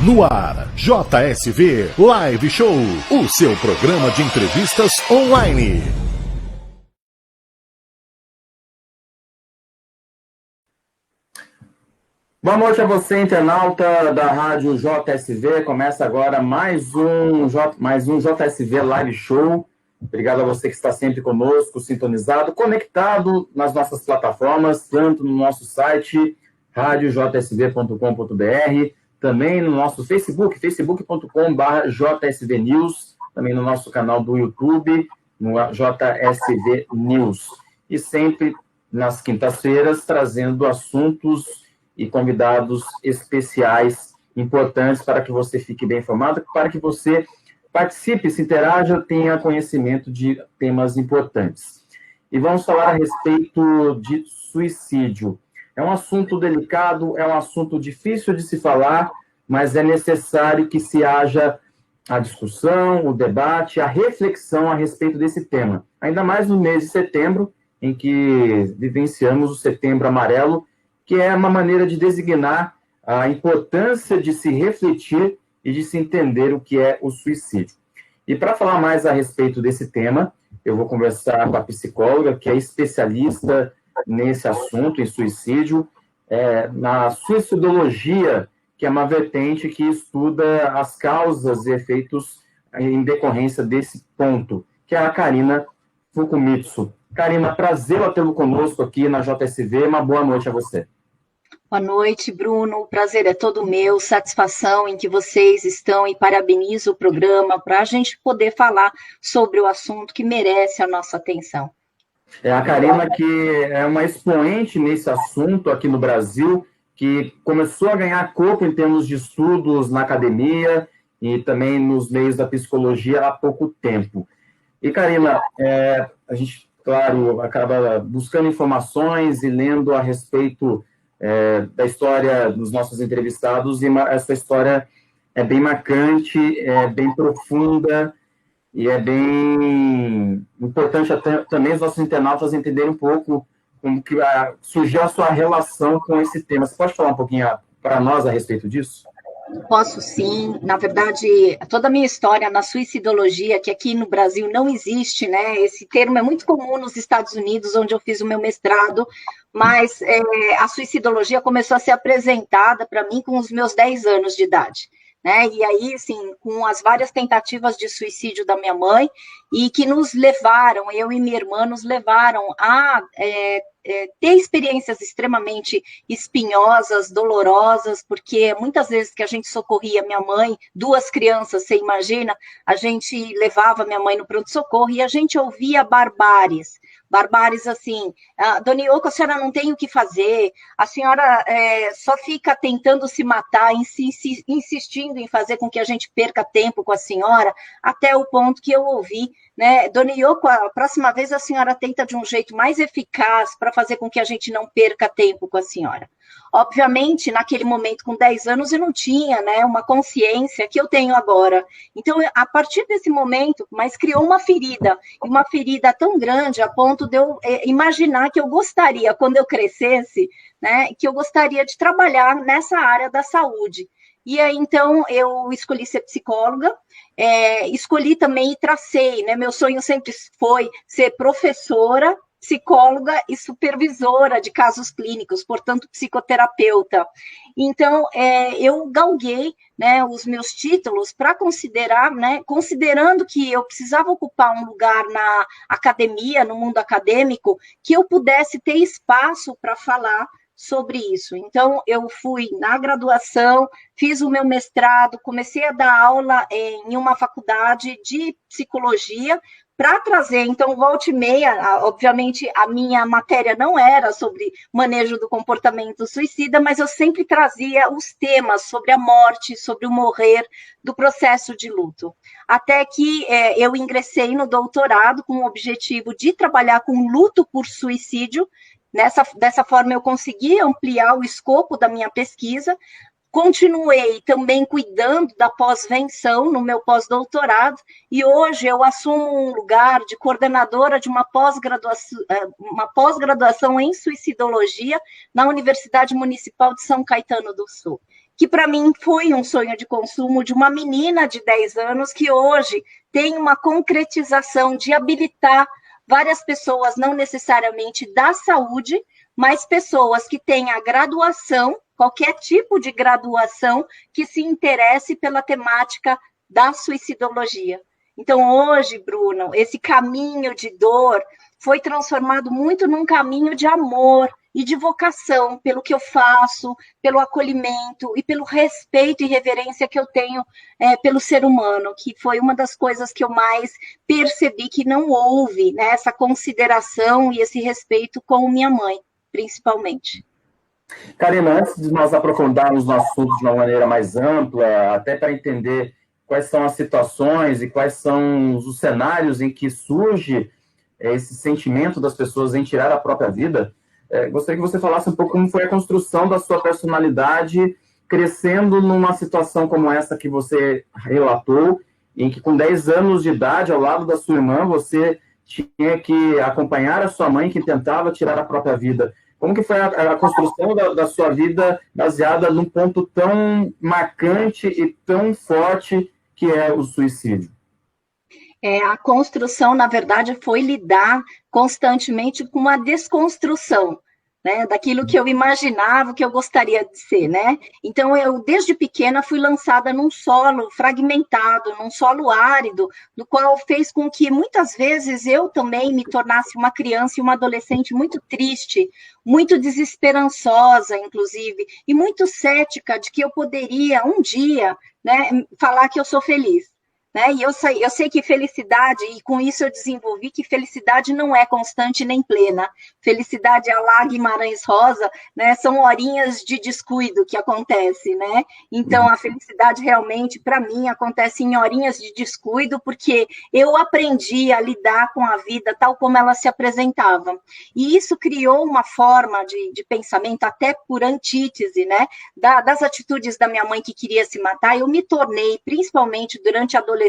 No ar, JSV Live Show, o seu programa de entrevistas online. Boa noite a você, internauta da Rádio JSV. Começa agora mais um JSV Live Show. Obrigado a você que está sempre conosco, sintonizado, conectado nas nossas plataformas, tanto no nosso site, radiojsv.com.br, também no nosso Facebook, facebook.com/JSV News, também no nosso canal do YouTube, no JSV News. E sempre nas quintas-feiras, trazendo assuntos e convidados especiais, importantes para que você fique bem informado, para que você participe, se interaja, tenha conhecimento de temas importantes. E vamos falar a respeito de suicídio. É um assunto delicado, é um assunto difícil de se falar, mas é necessário que se haja a discussão, o debate, a reflexão a respeito desse tema. Ainda mais no mês de setembro, em que vivenciamos o Setembro Amarelo, que é uma maneira de designar a importância de se refletir e de se entender o que é o suicídio. E para falar mais a respeito desse tema, eu vou conversar com a psicóloga, que é especialista nesse assunto, em suicídio, na suicidologia, que é uma vertente que estuda as causas e efeitos em decorrência desse ponto, que é a Karina Fukumitsu. Karina, prazer tê-lo conosco aqui na JSV, uma boa noite a você. Boa noite, Bruno. O prazer é todo meu, satisfação em que vocês estão e parabenizo o programa para a gente poder falar sobre o assunto que merece a nossa atenção. A Karina, que é uma expoente nesse assunto aqui no Brasil, que começou a ganhar corpo em termos de estudos na academia e também nos meios da psicologia há pouco tempo. E, Karina, a gente, claro, acaba buscando informações e lendo a respeito da história dos nossos entrevistados, e essa história é bem marcante, é bem profunda, e é bem importante também os nossos internautas entenderem um pouco como que surgiu a sua relação com esse tema. Você pode falar um pouquinho para nós a respeito disso? Posso sim. Na verdade, toda a minha história na suicidologia, que aqui no Brasil não existe, né? Esse termo é muito comum nos Estados Unidos, onde eu fiz o meu mestrado, mas a suicidologia começou a ser apresentada para mim com os meus 10 anos de idade. Né? E aí, assim, com as várias tentativas de suicídio da minha mãe, e que nos levaram, eu e minha irmã, nos levaram a ter experiências extremamente espinhosas, dolorosas, porque muitas vezes que a gente socorria minha mãe, 2 crianças, você imagina, a gente levava minha mãe no pronto-socorro e a gente ouvia barbáries assim, Dona Ioko, a senhora não tem o que fazer, a senhora só fica tentando se matar, insistindo em fazer com que a gente perca tempo com a senhora, até o ponto que eu ouvi, né, Dona Ioko, a próxima vez a senhora tenta de um jeito mais eficaz para fazer com que a gente não perca tempo com a senhora. Obviamente, naquele momento, com 10 anos, eu não tinha, né, uma consciência que eu tenho agora. Então, a partir desse momento, mas criou uma ferida tão grande a ponto de eu imaginar que eu gostaria, quando eu crescesse, né, que eu gostaria de trabalhar nessa área da saúde. E aí, então, eu escolhi ser psicóloga, escolhi também e tracei, né, meu sonho sempre foi ser professora, psicóloga e supervisora de casos clínicos, portanto, psicoterapeuta. Então, eu galguei, né, os meus títulos para considerar, né, considerando que eu precisava ocupar um lugar na academia, no mundo acadêmico, que eu pudesse ter espaço para falar sobre isso. Então, eu fui na graduação, fiz o meu mestrado, comecei a dar aula em uma faculdade de psicologia, para trazer, então, volta e meia, obviamente, a minha matéria não era sobre manejo do comportamento suicida, mas eu sempre trazia os temas sobre a morte, sobre o morrer, do processo de luto. Até que eu ingressei no doutorado com o objetivo de trabalhar com luto por suicídio. Dessa forma, eu consegui ampliar o escopo da minha pesquisa. Continuei também cuidando da pós-venção no meu pós-doutorado, e hoje eu assumo um lugar de coordenadora de uma pós-graduação em suicidologia na Universidade Municipal de São Caetano do Sul. que para mim foi um sonho de consumo de uma menina de 10 anos que hoje tem uma concretização de habilitar várias pessoas, não necessariamente da saúde, mas pessoas que têm a graduação, qualquer tipo de graduação, que se interesse pela temática da suicidologia. Então, hoje, Bruno, esse caminho de dor foi transformado muito num caminho de amor e de vocação pelo que eu faço, pelo acolhimento e pelo respeito e reverência que eu tenho pelo ser humano, que foi uma das coisas que eu mais percebi que não houve, né, essa consideração e esse respeito com minha mãe, principalmente. Karina, antes de nós aprofundarmos no assunto de uma maneira mais ampla, até para entender quais são as situações e quais são os cenários em que surge esse sentimento das pessoas em tirar a própria vida, gostaria que você falasse um pouco como foi a construção da sua personalidade crescendo numa situação como essa que você relatou, em que com 10 anos de idade, ao lado da sua irmã, você tinha que acompanhar a sua mãe que tentava tirar a própria vida. Como que foi a construção da sua vida baseada num ponto tão marcante e tão forte que é o suicídio? A construção, na verdade, foi lidar constantemente com uma desconstrução, né, daquilo que eu imaginava, que eu gostaria de ser, né? Então, eu, desde pequena, fui lançada num solo fragmentado, num solo árido, do qual fez com que, muitas vezes, eu também me tornasse uma criança e uma adolescente muito triste, muito desesperançosa, inclusive, e muito cética de que eu poderia, um dia, né, falar que eu sou feliz. Né? E eu sei que felicidade, e com isso eu desenvolvi que felicidade não é constante nem plena. Felicidade a lá Guimarães Rosa, né? São horinhas de descuido que acontece, né? Então a felicidade realmente, para mim, acontece em horinhas de descuido, porque eu aprendi a lidar com a vida tal como ela se apresentava. E isso criou uma forma de pensamento, até por antítese, né? Das atitudes da minha mãe que queria se matar, eu me tornei, principalmente durante a adolescência,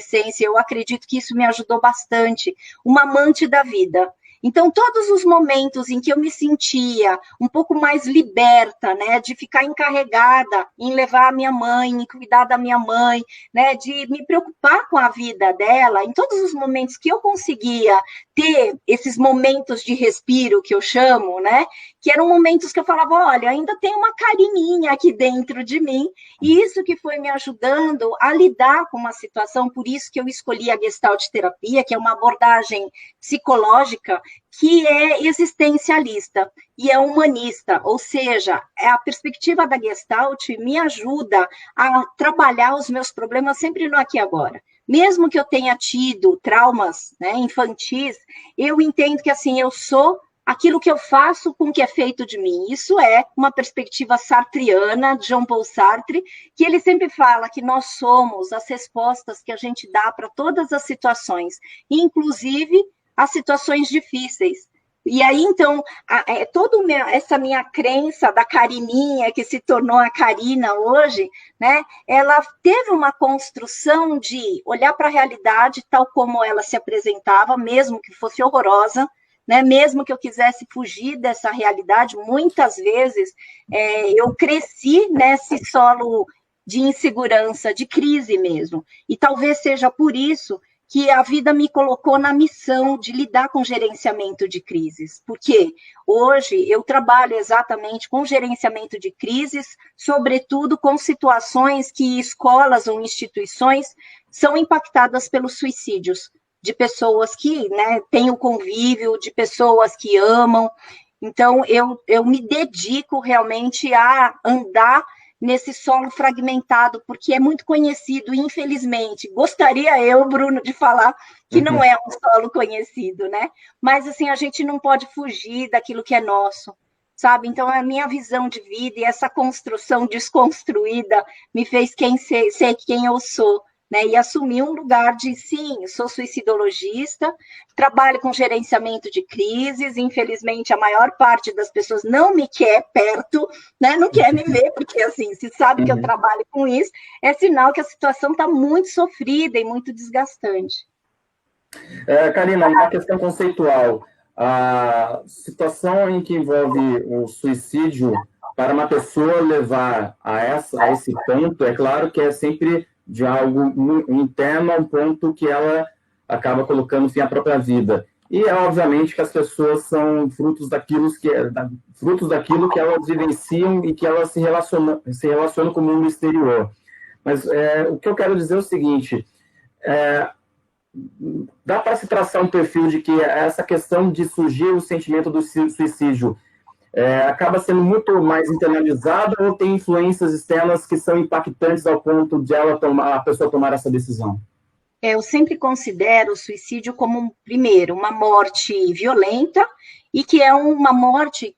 eu acredito que isso me ajudou bastante, uma amante da vida. Então, todos os momentos em que eu me sentia um pouco mais liberta, né, de ficar encarregada em levar a minha mãe, em cuidar da minha mãe, né, de me preocupar com a vida dela, em todos os momentos que eu conseguia ter esses momentos de respiro, que eu chamo, né, que eram momentos que eu falava, olha, ainda tem uma Carininha aqui dentro de mim, e isso que foi me ajudando a lidar com uma situação, por isso que eu escolhi a Gestalt terapia, que é uma abordagem psicológica que é existencialista e é humanista, ou seja, a perspectiva da Gestalt me ajuda a trabalhar os meus problemas sempre no aqui e agora. Mesmo que eu tenha tido traumas, né, infantis, eu entendo que assim, eu sou aquilo que eu faço com o que é feito de mim. Isso é uma perspectiva sartriana, de Jean Paul Sartre, que ele sempre fala que nós somos as respostas que a gente dá para todas as situações, inclusive as situações difíceis. E aí, então, toda essa minha crença da Carininha, que se tornou a Karina hoje, né, ela teve uma construção de olhar para a realidade tal como ela se apresentava, mesmo que fosse horrorosa, né, mesmo que eu quisesse fugir dessa realidade, muitas vezes eu cresci nesse solo de insegurança, de crise mesmo. E talvez seja por isso que a vida me colocou na missão de lidar com gerenciamento de crises, porque hoje eu trabalho exatamente com gerenciamento de crises, sobretudo com situações que escolas ou instituições são impactadas pelos suicídios, de pessoas que, né, têm o convívio, de pessoas que amam. Então, eu me dedico realmente a andar nesse solo fragmentado, porque é muito conhecido, infelizmente. Gostaria eu, Bruno, de falar que não é um solo conhecido, né? Mas, assim, a gente não pode fugir daquilo que é nosso, sabe? Então, a minha visão de vida e essa construção desconstruída me fez ser quem eu sou, né, e assumir um lugar de, sim, sou suicidologista, trabalho com gerenciamento de crises, infelizmente a maior parte das pessoas não me quer perto, né, não quer me ver, porque assim, se sabe que eu trabalho com isso, é sinal que a situação está muito sofrida e muito desgastante. Karina, uma questão conceitual. A situação em que envolve o suicídio para uma pessoa levar a esse ponto, é claro que é sempre de algo interno a um ponto que ela acaba colocando fim à própria vida. E é obviamente que as pessoas são frutos daquilo que elas vivenciam e que elas se relacionam com o mundo exterior. Mas o que eu quero dizer é o seguinte, dá para se traçar um perfil de que essa questão de surgir o sentimento do suicídio acaba sendo muito mais internalizada ou tem influências externas que são impactantes ao ponto de a pessoa tomar essa decisão? Eu sempre considero o suicídio como, primeiro, uma morte violenta e que é uma morte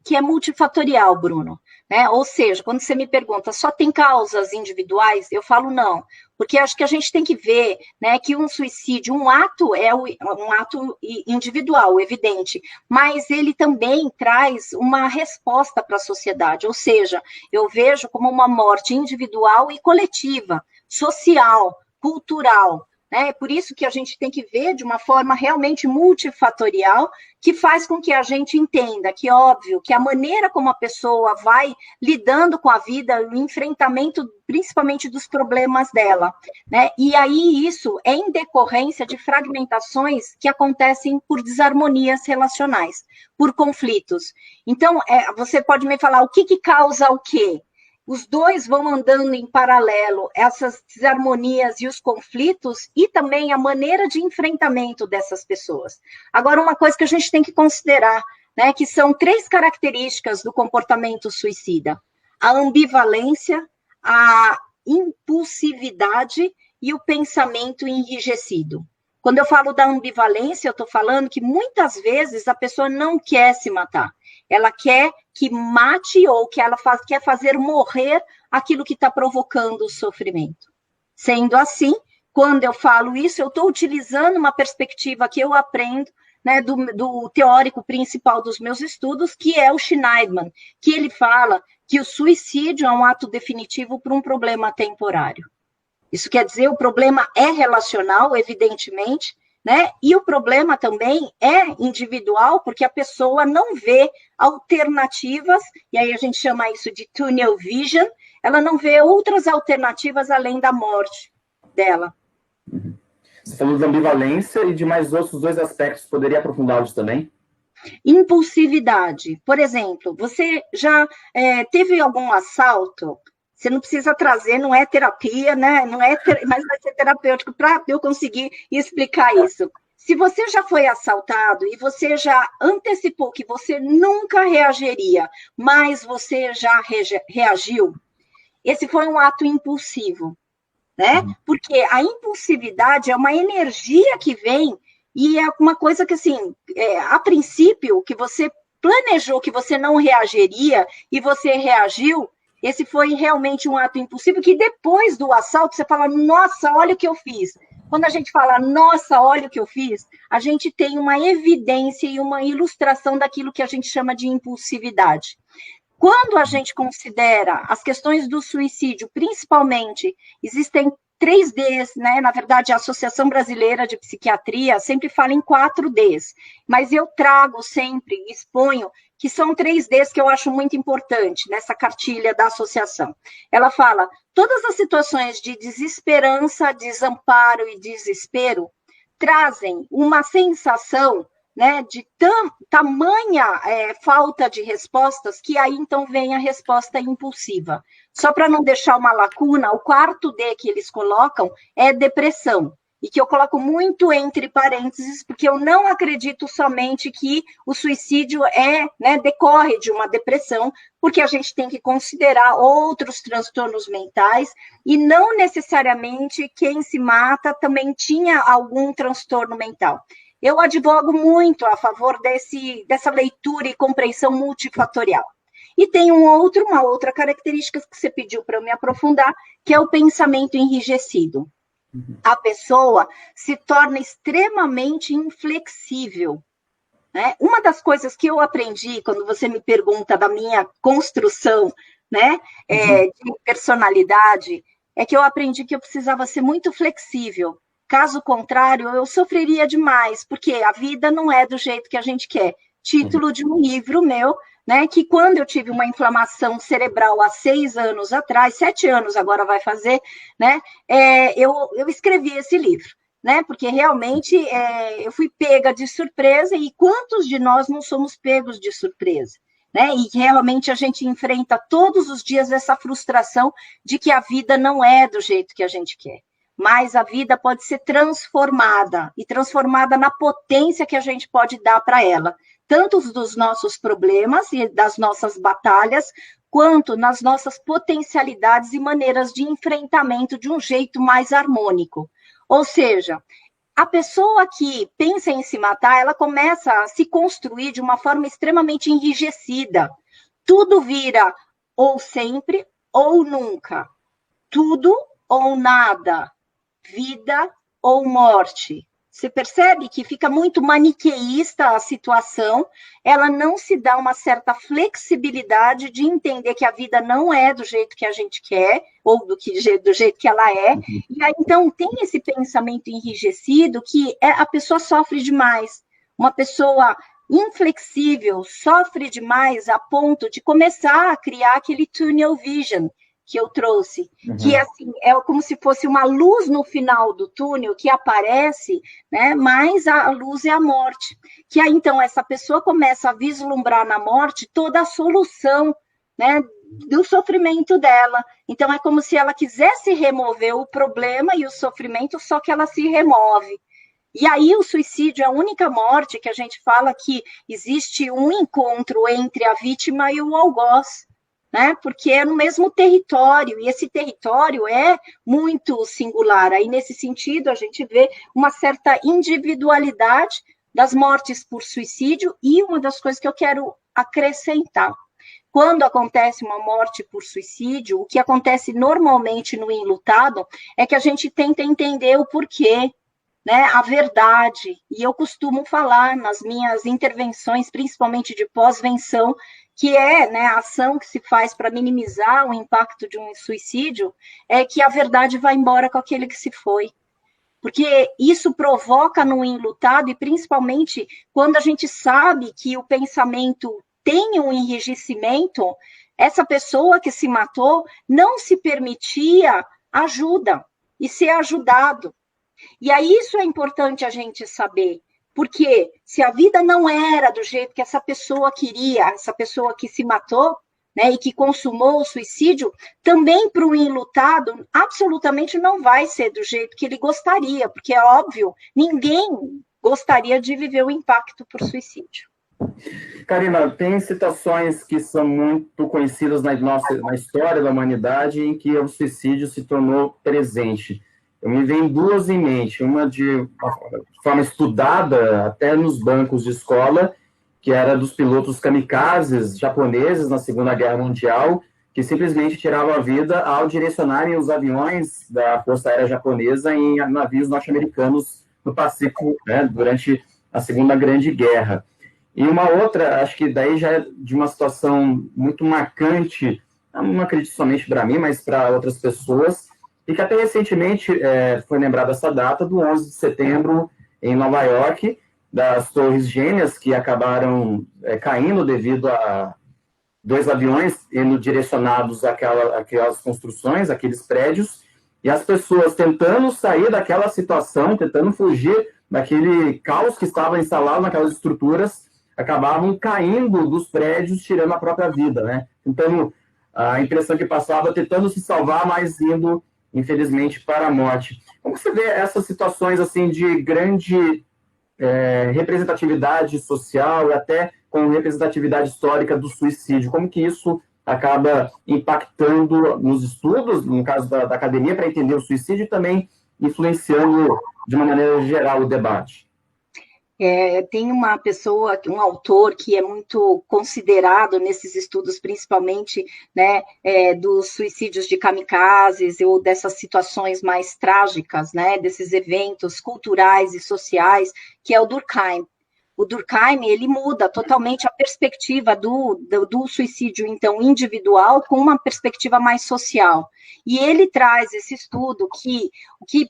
que é multifatorial, Bruno. Né? Ou seja, quando você me pergunta, só tem causas individuais? Eu falo não, porque acho que a gente tem que ver, né, que um suicídio, um ato é um ato individual, evidente, mas ele também traz uma resposta para a sociedade, ou seja, eu vejo como uma morte individual e coletiva, social, cultural, né? Por isso que a gente tem que ver de uma forma realmente multifatorial, que faz com que a gente entenda que, óbvio, que a maneira como a pessoa vai lidando com a vida, o enfrentamento, principalmente dos problemas dela, né? E aí isso é em decorrência de fragmentações que acontecem por desarmonias relacionais, por conflitos. Então, você pode me falar o que causa o quê? Os dois vão andando em paralelo, essas desarmonias e os conflitos, e também a maneira de enfrentamento dessas pessoas. Agora, uma coisa que a gente tem que considerar, né, que são 3 características do comportamento suicida: a ambivalência, a impulsividade e o pensamento enrijecido. Quando eu falo da ambivalência, eu estou falando que muitas vezes a pessoa não quer se matar. Ela quer que mate ou que ela quer fazer morrer aquilo que está provocando o sofrimento. Sendo assim, quando eu falo isso, eu estou utilizando uma perspectiva que eu aprendo, né, do teórico principal dos meus estudos, que é o Schneidman, que ele fala que o suicídio é um ato definitivo para um problema temporário. Isso quer dizer, o problema é relacional, evidentemente, né? E o problema também é individual, porque a pessoa não vê alternativas, e aí a gente chama isso de tunnel vision, ela não vê outras alternativas além da morte dela. Você falou de ambivalência e de mais outros 2 aspectos, poderia aprofundá-los também? Impulsividade. Por exemplo, você já teve algum assalto? Você não precisa trazer, não é terapia, né? Mas vai ser terapêutico para eu conseguir explicar isso. Se você já foi assaltado e você já antecipou que você nunca reagiria, mas você já reagiu, esse foi um ato impulsivo, né? Porque a impulsividade é uma energia que vem e é uma coisa que, assim, a princípio, que você planejou que você não reagiria e você reagiu, esse foi realmente um ato impulsivo que depois do assalto você fala, nossa, olha o que eu fiz. Quando a gente fala, nossa, olha o que eu fiz, a gente tem uma evidência e uma ilustração daquilo que a gente chama de impulsividade. Quando a gente considera as questões do suicídio, principalmente, existem 3 Ds, né? Na verdade, a Associação Brasileira de Psiquiatria sempre fala em 4 Ds, mas eu trago sempre, exponho, que são 3 Ds que eu acho muito importante nessa cartilha da associação. Ela fala, todas as situações de desesperança, desamparo e desespero trazem uma sensação, né, de tamanha falta de respostas, que aí então vem a resposta impulsiva. Só para não deixar uma lacuna, o 4º D que eles colocam é depressão, e que eu coloco muito entre parênteses, porque eu não acredito somente que o suicídio decorre de uma depressão, porque a gente tem que considerar outros transtornos mentais, e não necessariamente quem se mata também tinha algum transtorno mental. Eu advogo muito a favor dessa leitura e compreensão multifatorial. E tem uma outra característica que você pediu para eu me aprofundar, que é o pensamento enrijecido. A pessoa se torna extremamente inflexível, né? Uma das coisas que eu aprendi, quando você me pergunta da minha construção, né, de personalidade, é que eu aprendi que eu precisava ser muito flexível. Caso contrário, eu sofreria demais, porque a vida não é do jeito que a gente quer. título de um livro meu, né, que quando eu tive uma inflamação cerebral há 6 anos atrás, 7 anos agora vai fazer, né, eu escrevi esse livro, né, porque realmente eu fui pega de surpresa, e quantos de nós não somos pegos de surpresa? Né? E realmente a gente enfrenta todos os dias essa frustração de que a vida não é do jeito que a gente quer. Mas a vida pode ser transformada, e transformada na potência que a gente pode dar para ela, tanto dos nossos problemas e das nossas batalhas, quanto nas nossas potencialidades e maneiras de enfrentamento de um jeito mais harmônico. Ou seja, a pessoa que pensa em se matar, ela começa a se construir de uma forma extremamente enrijecida. Tudo vira ou sempre ou nunca. Tudo ou nada. Vida ou morte. Você percebe que fica muito maniqueísta a situação, ela não se dá uma certa flexibilidade de entender que a vida não é do jeito que a gente quer, ou do jeito que ela é, e aí, então, tem esse pensamento enrijecido que a pessoa sofre demais. Uma pessoa inflexível sofre demais a ponto de começar a criar aquele tunnel vision, que eu trouxe, que assim, é como se fosse uma luz no final do túnel que aparece, né, mas a luz é a morte, que aí então essa pessoa começa a vislumbrar na morte toda a solução, né, do sofrimento dela. Então é como se ela quisesse remover o problema e o sofrimento, só que ela se remove. E aí o suicídio é a única morte que a gente fala que existe um encontro entre a vítima e o algoz, né? Porque é no mesmo território, e esse território é muito singular. Aí, nesse sentido, a gente vê uma certa individualidade das mortes por suicídio, e uma das coisas que eu quero acrescentar. Quando acontece uma morte por suicídio, o que acontece normalmente no enlutado é que a gente tenta entender o porquê, né, a verdade, e eu costumo falar nas minhas intervenções, principalmente de pós-venção, que é, né, a ação que se faz para minimizar o impacto de um suicídio, é que a verdade vai embora com aquele que se foi. Porque isso provoca no enlutado, e principalmente quando a gente sabe que o pensamento tem um enrijecimento, essa pessoa que se matou não se permitia ajuda e ser ajudado. E aí isso é importante a gente saber, porque se a vida não era do jeito que essa pessoa queria, essa pessoa que se matou, né, e que consumou o suicídio, também para o enlutado, absolutamente não vai ser do jeito que ele gostaria, porque é óbvio, ninguém gostaria de viver o impacto por suicídio. Karina, tem situações que são muito conhecidas na história da humanidade em que o suicídio se tornou presente. Eu me venho duas em mente, uma de forma estudada até nos bancos de escola, que era dos pilotos kamikazes japoneses na Segunda Guerra Mundial, que simplesmente tiravam a vida ao direcionarem os aviões da Força Aérea Japonesa em navios norte-americanos no Pacífico, né, durante a Segunda Grande Guerra. E uma outra, acho que daí já é de uma situação muito marcante, não acredito somente para mim, mas para outras pessoas, e que até recentemente foi lembrada essa data do 11 de setembro em Nova York, das Torres Gêmeas, que acabaram caindo devido a 2 aviões indo direcionados àquelas construções, aqueles prédios, e as pessoas tentando sair daquela situação, tentando fugir daquele caos que estava instalado naquelas estruturas, acabavam caindo dos prédios, tirando a própria vida, né? Então, a impressão que passava, tentando se salvar, mas indo, infelizmente, para a morte. Como você vê essas situações assim de grande representatividade social e até com representatividade histórica do suicídio? Como que isso acaba impactando nos estudos, no caso da academia, para entender o suicídio, e também influenciando, de uma maneira geral, o debate? Tem uma pessoa, um autor que é muito considerado nesses estudos, principalmente, né, dos suicídios de kamikazes ou dessas situações mais trágicas, né, desses eventos culturais e sociais, que é o Durkheim. o Durkheim, ele muda totalmente a perspectiva do suicídio, então, individual, com uma perspectiva mais social. E ele traz esse estudo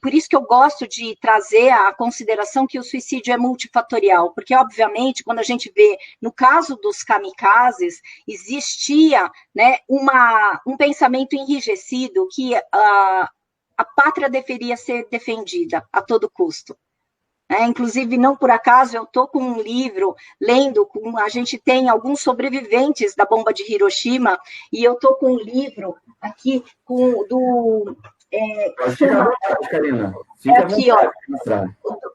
por isso que eu gosto de trazer a consideração que o suicídio é multifatorial, porque, obviamente, quando a gente vê, no caso dos kamikazes, existia, né, um pensamento enrijecido que a pátria deveria ser defendida a todo custo. Inclusive, não por acaso, eu estou com um livro, lendo, a gente tem alguns sobreviventes da bomba de Hiroshima, e eu estou com um livro aqui, Karina. Aqui, ó,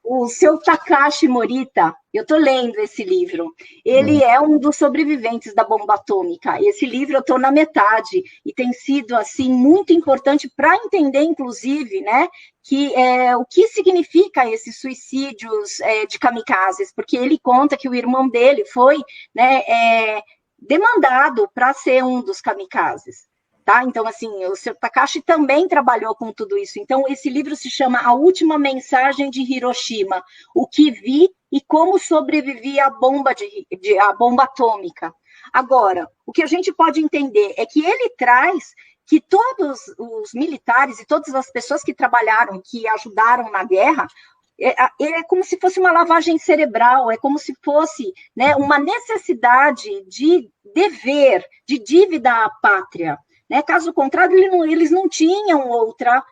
o seu Takashi Morita, eu estou lendo esse livro, ele é um dos sobreviventes da bomba atômica, esse livro eu estou na metade, e tem sido, assim, muito importante para entender, inclusive, né, o que significa esses suicídios de kamikazes, porque ele conta que o irmão dele foi, né, demandado para ser um dos kamikazes. Tá? Então, assim, o seu Takashi também trabalhou com tudo isso. Então, esse livro se chama A Última Mensagem de Hiroshima, o que vi e como sobrevivi à bomba atômica. Agora, o que a gente pode entender é que ele traz que todos os militares e todas as pessoas que trabalharam, que ajudaram na guerra, é como se fosse uma lavagem cerebral, é como se fosse, né, uma necessidade de dever, de dívida à pátria. Né? Caso contrário, eles não tinham outra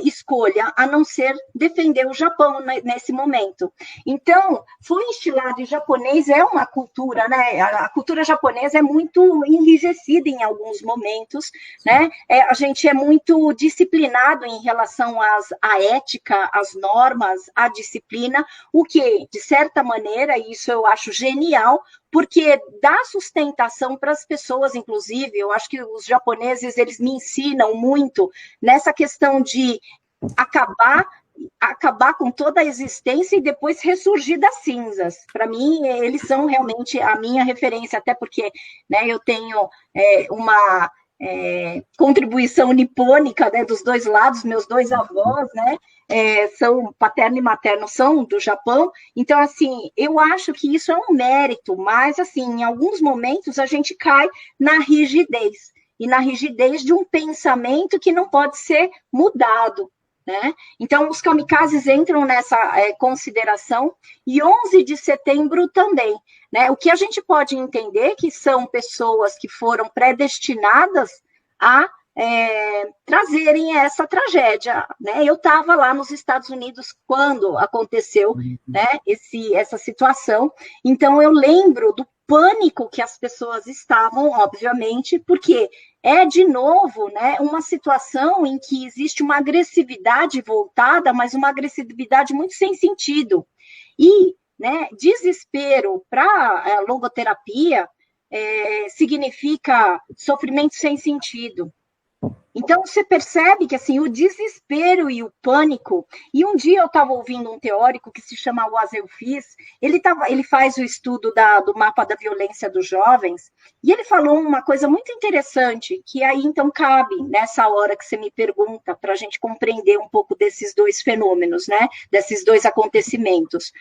escolha a não ser defender o Japão nesse momento. Então, foi instilado em japonês, é uma cultura, né? A cultura japonesa é muito enrijecida em alguns momentos, né? A gente é muito disciplinado em relação à ética, às normas, à disciplina, o que, de certa maneira, isso eu acho genial, porque dá sustentação para as pessoas, inclusive, eu acho que os japoneses, eles me ensinam muito nessa questão de acabar com toda a existência e depois ressurgir das cinzas. Para mim, eles são realmente a minha referência, até porque, né, eu tenho uma contribuição nipônica, né, dos dois lados, meus dois avós, né, são paterno e materno, são do Japão, então, assim, eu acho que isso é um mérito, mas, assim, em alguns momentos a gente cai na rigidez, e na rigidez de um pensamento que não pode ser mudado, né? Então, os kamikazes entram nessa consideração, e 11 de setembro também, né? O que a gente pode entender que são pessoas que foram predestinadas a trazerem essa tragédia, né? Eu estava lá nos Estados Unidos quando aconteceu, né, essa situação, então eu lembro do pânico que as pessoas estavam, obviamente, porque de novo, né, uma situação em que existe uma agressividade voltada, mas uma agressividade muito sem sentido. E, né, desespero para logoterapia significa sofrimento sem sentido. Então, você percebe que, assim, o desespero e o pânico... E um dia eu estava ouvindo um teórico que se chama Wazel Fiz, ele faz o estudo do mapa da violência dos jovens, e ele falou uma coisa muito interessante, que aí, então, cabe nessa hora que você me pergunta, para a gente compreender um pouco desses dois fenômenos, né? Desses dois acontecimentos.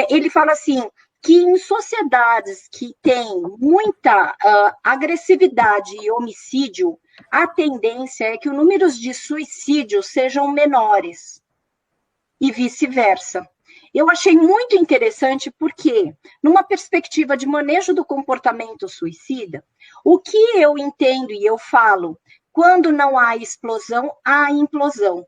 Ele fala assim, que em sociedades que têm muita agressividade e homicídio, a tendência é que os números de suicídios sejam menores e vice-versa. Eu achei muito interessante porque, numa perspectiva de manejo do comportamento suicida, o que eu entendo e eu falo, quando não há explosão, há implosão.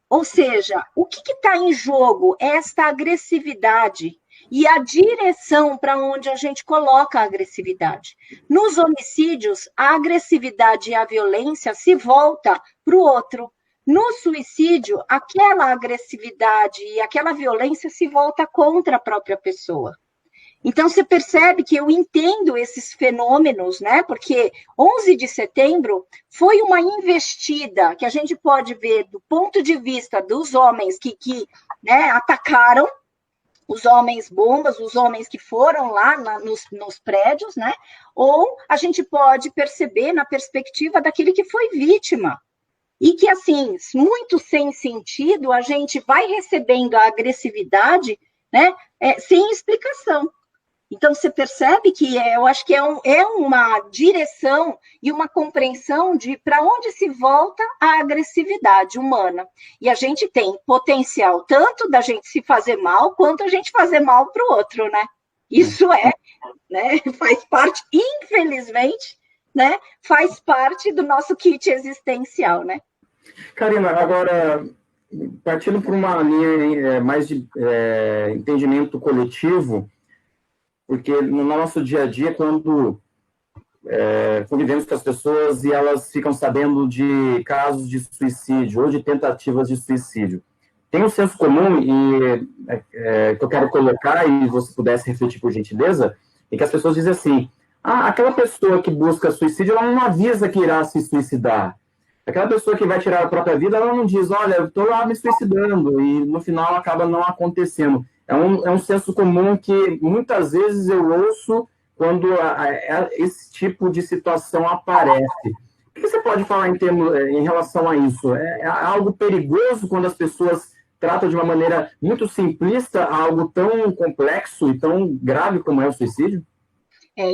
Ou seja, o que está em jogo é esta agressividade e a direção para onde a gente coloca a agressividade. Nos homicídios, a agressividade e a violência se volta para o outro. No suicídio, aquela agressividade e aquela violência se volta contra a própria pessoa. Então, você percebe que eu entendo esses fenômenos, né? Porque 11 de setembro foi uma investida que a gente pode ver do ponto de vista dos homens que né, atacaram, os homens bombas, os homens que foram lá nos prédios, né? Ou a gente pode perceber na perspectiva daquele que foi vítima. E que, assim, muito sem sentido, a gente vai recebendo a agressividade, né? Sem explicação. Então, você percebe que eu acho que é uma direção e uma compreensão de para onde se volta a agressividade humana. E a gente tem potencial tanto da gente se fazer mal, quanto a gente fazer mal para o outro, né? Isso né, faz parte, infelizmente, né, faz parte do nosso kit existencial, né? Karina, agora, partindo por uma linha mais de entendimento coletivo, porque no nosso dia a dia, quando convivemos com as pessoas e elas ficam sabendo de casos de suicídio ou de tentativas de suicídio, tem um senso comum que eu quero colocar, e você pudesse refletir por gentileza, e que as pessoas dizem assim, aquela pessoa que busca suicídio, ela não avisa que irá se suicidar. Aquela pessoa que vai tirar a própria vida, ela não diz, olha, eu estou lá me suicidando, e no final acaba não acontecendo. É um senso comum que muitas vezes eu ouço quando esse tipo de situação aparece. O que você pode falar em relação a isso? É algo perigoso quando as pessoas tratam de uma maneira muito simplista algo tão complexo e tão grave como é o suicídio?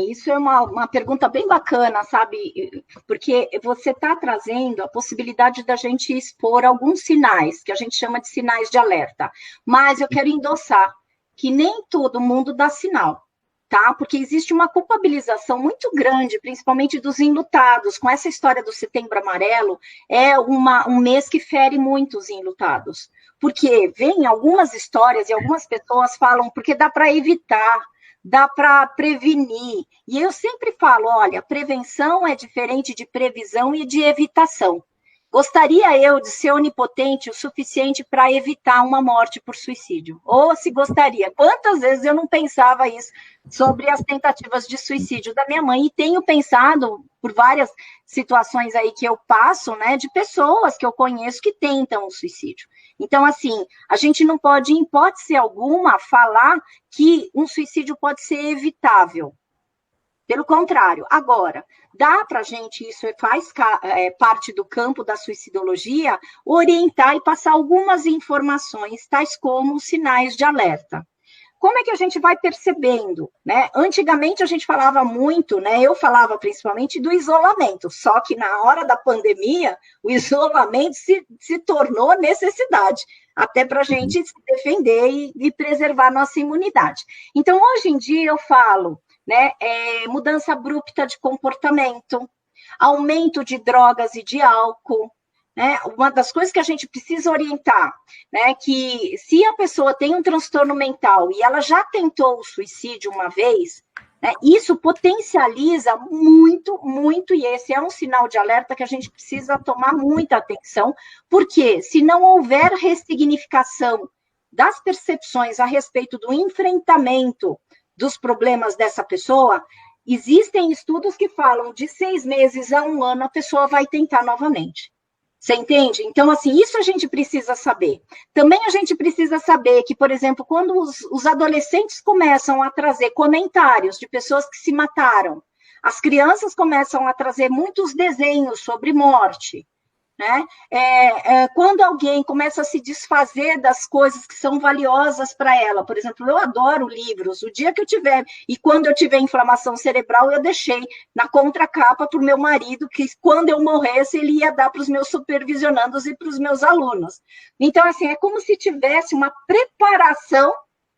Isso é uma pergunta bem bacana, sabe? Porque você está trazendo a possibilidade da gente expor alguns sinais, que a gente chama de sinais de alerta. Mas eu quero endossar que nem todo mundo dá sinal, tá? Porque existe uma culpabilização muito grande, principalmente dos enlutados. Com essa história do Setembro Amarelo, é um mês que fere muito os enlutados. Porque vem algumas histórias e algumas pessoas falam porque dá para evitar, dá para prevenir. E eu sempre falo, olha, prevenção é diferente de previsão e de evitação. Gostaria eu de ser onipotente o suficiente para evitar uma morte por suicídio? Ou se gostaria? Quantas vezes eu não pensava isso sobre as tentativas de suicídio da minha mãe? E tenho pensado por várias situações aí que eu passo, né, de pessoas que eu conheço que tentam o suicídio. Então, assim, a gente não pode, em hipótese alguma, falar que um suicídio pode ser evitável. Pelo contrário, agora, dá para a gente, isso faz parte do campo da suicidologia, orientar e passar algumas informações, tais como sinais de alerta. Como é que a gente vai percebendo, né? Antigamente a gente falava muito, né? Eu falava principalmente do isolamento, só que na hora da pandemia, o isolamento se tornou necessidade, até para a gente se defender e preservar nossa imunidade. Então, hoje em dia eu falo, né? Mudança abrupta de comportamento, aumento de drogas e de álcool, né? Uma das coisas que a gente precisa orientar, né, que se a pessoa tem um transtorno mental e ela já tentou o suicídio uma vez, né, isso potencializa muito, muito, e esse é um sinal de alerta que a gente precisa tomar muita atenção, porque se não houver ressignificação das percepções a respeito do enfrentamento dos problemas dessa pessoa, existem estudos que falam de 6 meses a 1 ano a pessoa vai tentar novamente. Você entende? Então, assim, isso a gente precisa saber. Também a gente precisa saber que, por exemplo, quando os adolescentes começam a trazer comentários de pessoas que se mataram, as crianças começam a trazer muitos desenhos sobre morte, né? Quando alguém começa a se desfazer das coisas que são valiosas para ela, por exemplo, eu adoro livros, o dia que eu tiver, e quando eu tiver inflamação cerebral, eu deixei na contracapa para o meu marido, que quando eu morresse, ele ia dar para os meus supervisionandos e para os meus alunos. Então, assim, é como se tivesse uma preparação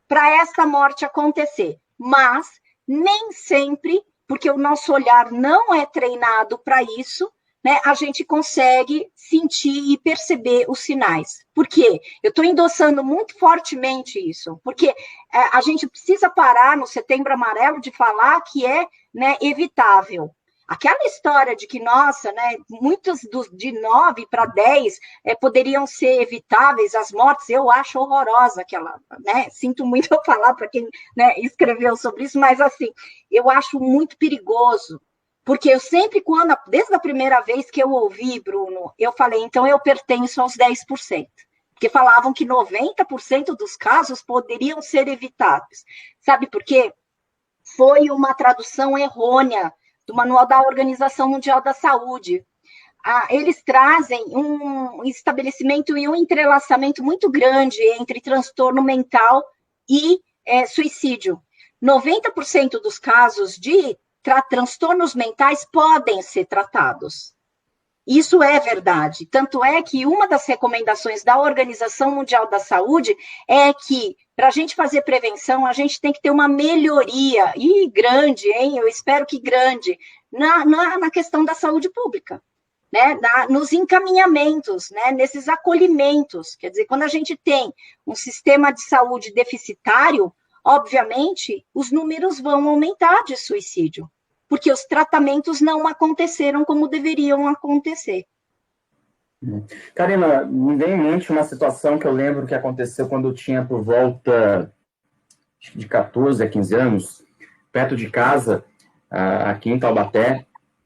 para essa morte acontecer, mas nem sempre, porque o nosso olhar não é treinado para isso, né, a gente consegue sentir e perceber os sinais. Por quê? Eu estou endossando muito fortemente isso, porque a gente precisa parar no Setembro Amarelo de falar que é, né, evitável. Aquela história de que, nossa, né, muitos de 9 para 10 poderiam ser evitáveis, as mortes, eu acho horrorosa aquela, né, sinto muito eu falar para quem, né, escreveu sobre isso, mas assim, eu acho muito perigoso. Porque eu sempre, desde a primeira vez que eu ouvi, Bruno, eu falei, então eu pertenço aos 10%. Porque falavam que 90% dos casos poderiam ser evitados. Sabe por quê? Foi uma tradução errônea do Manual da Organização Mundial da Saúde. Eles trazem um estabelecimento e um entrelaçamento muito grande entre transtorno mental e suicídio. 90% dos casos de transtornos mentais podem ser tratados. Isso é verdade. Tanto é que uma das recomendações da Organização Mundial da Saúde é que, para a gente fazer prevenção, a gente tem que ter uma melhoria, e grande, hein? Eu espero que grande, na questão da saúde pública, né? Nos encaminhamentos, né? Nesses acolhimentos. Quer dizer, quando a gente tem um sistema de saúde deficitário, obviamente, os números vão aumentar de suicídio, porque os tratamentos não aconteceram como deveriam acontecer. Karina, me vem em mente uma situação que eu lembro que aconteceu quando eu tinha por volta de 14 a 15 anos, perto de casa, aqui em Taubaté,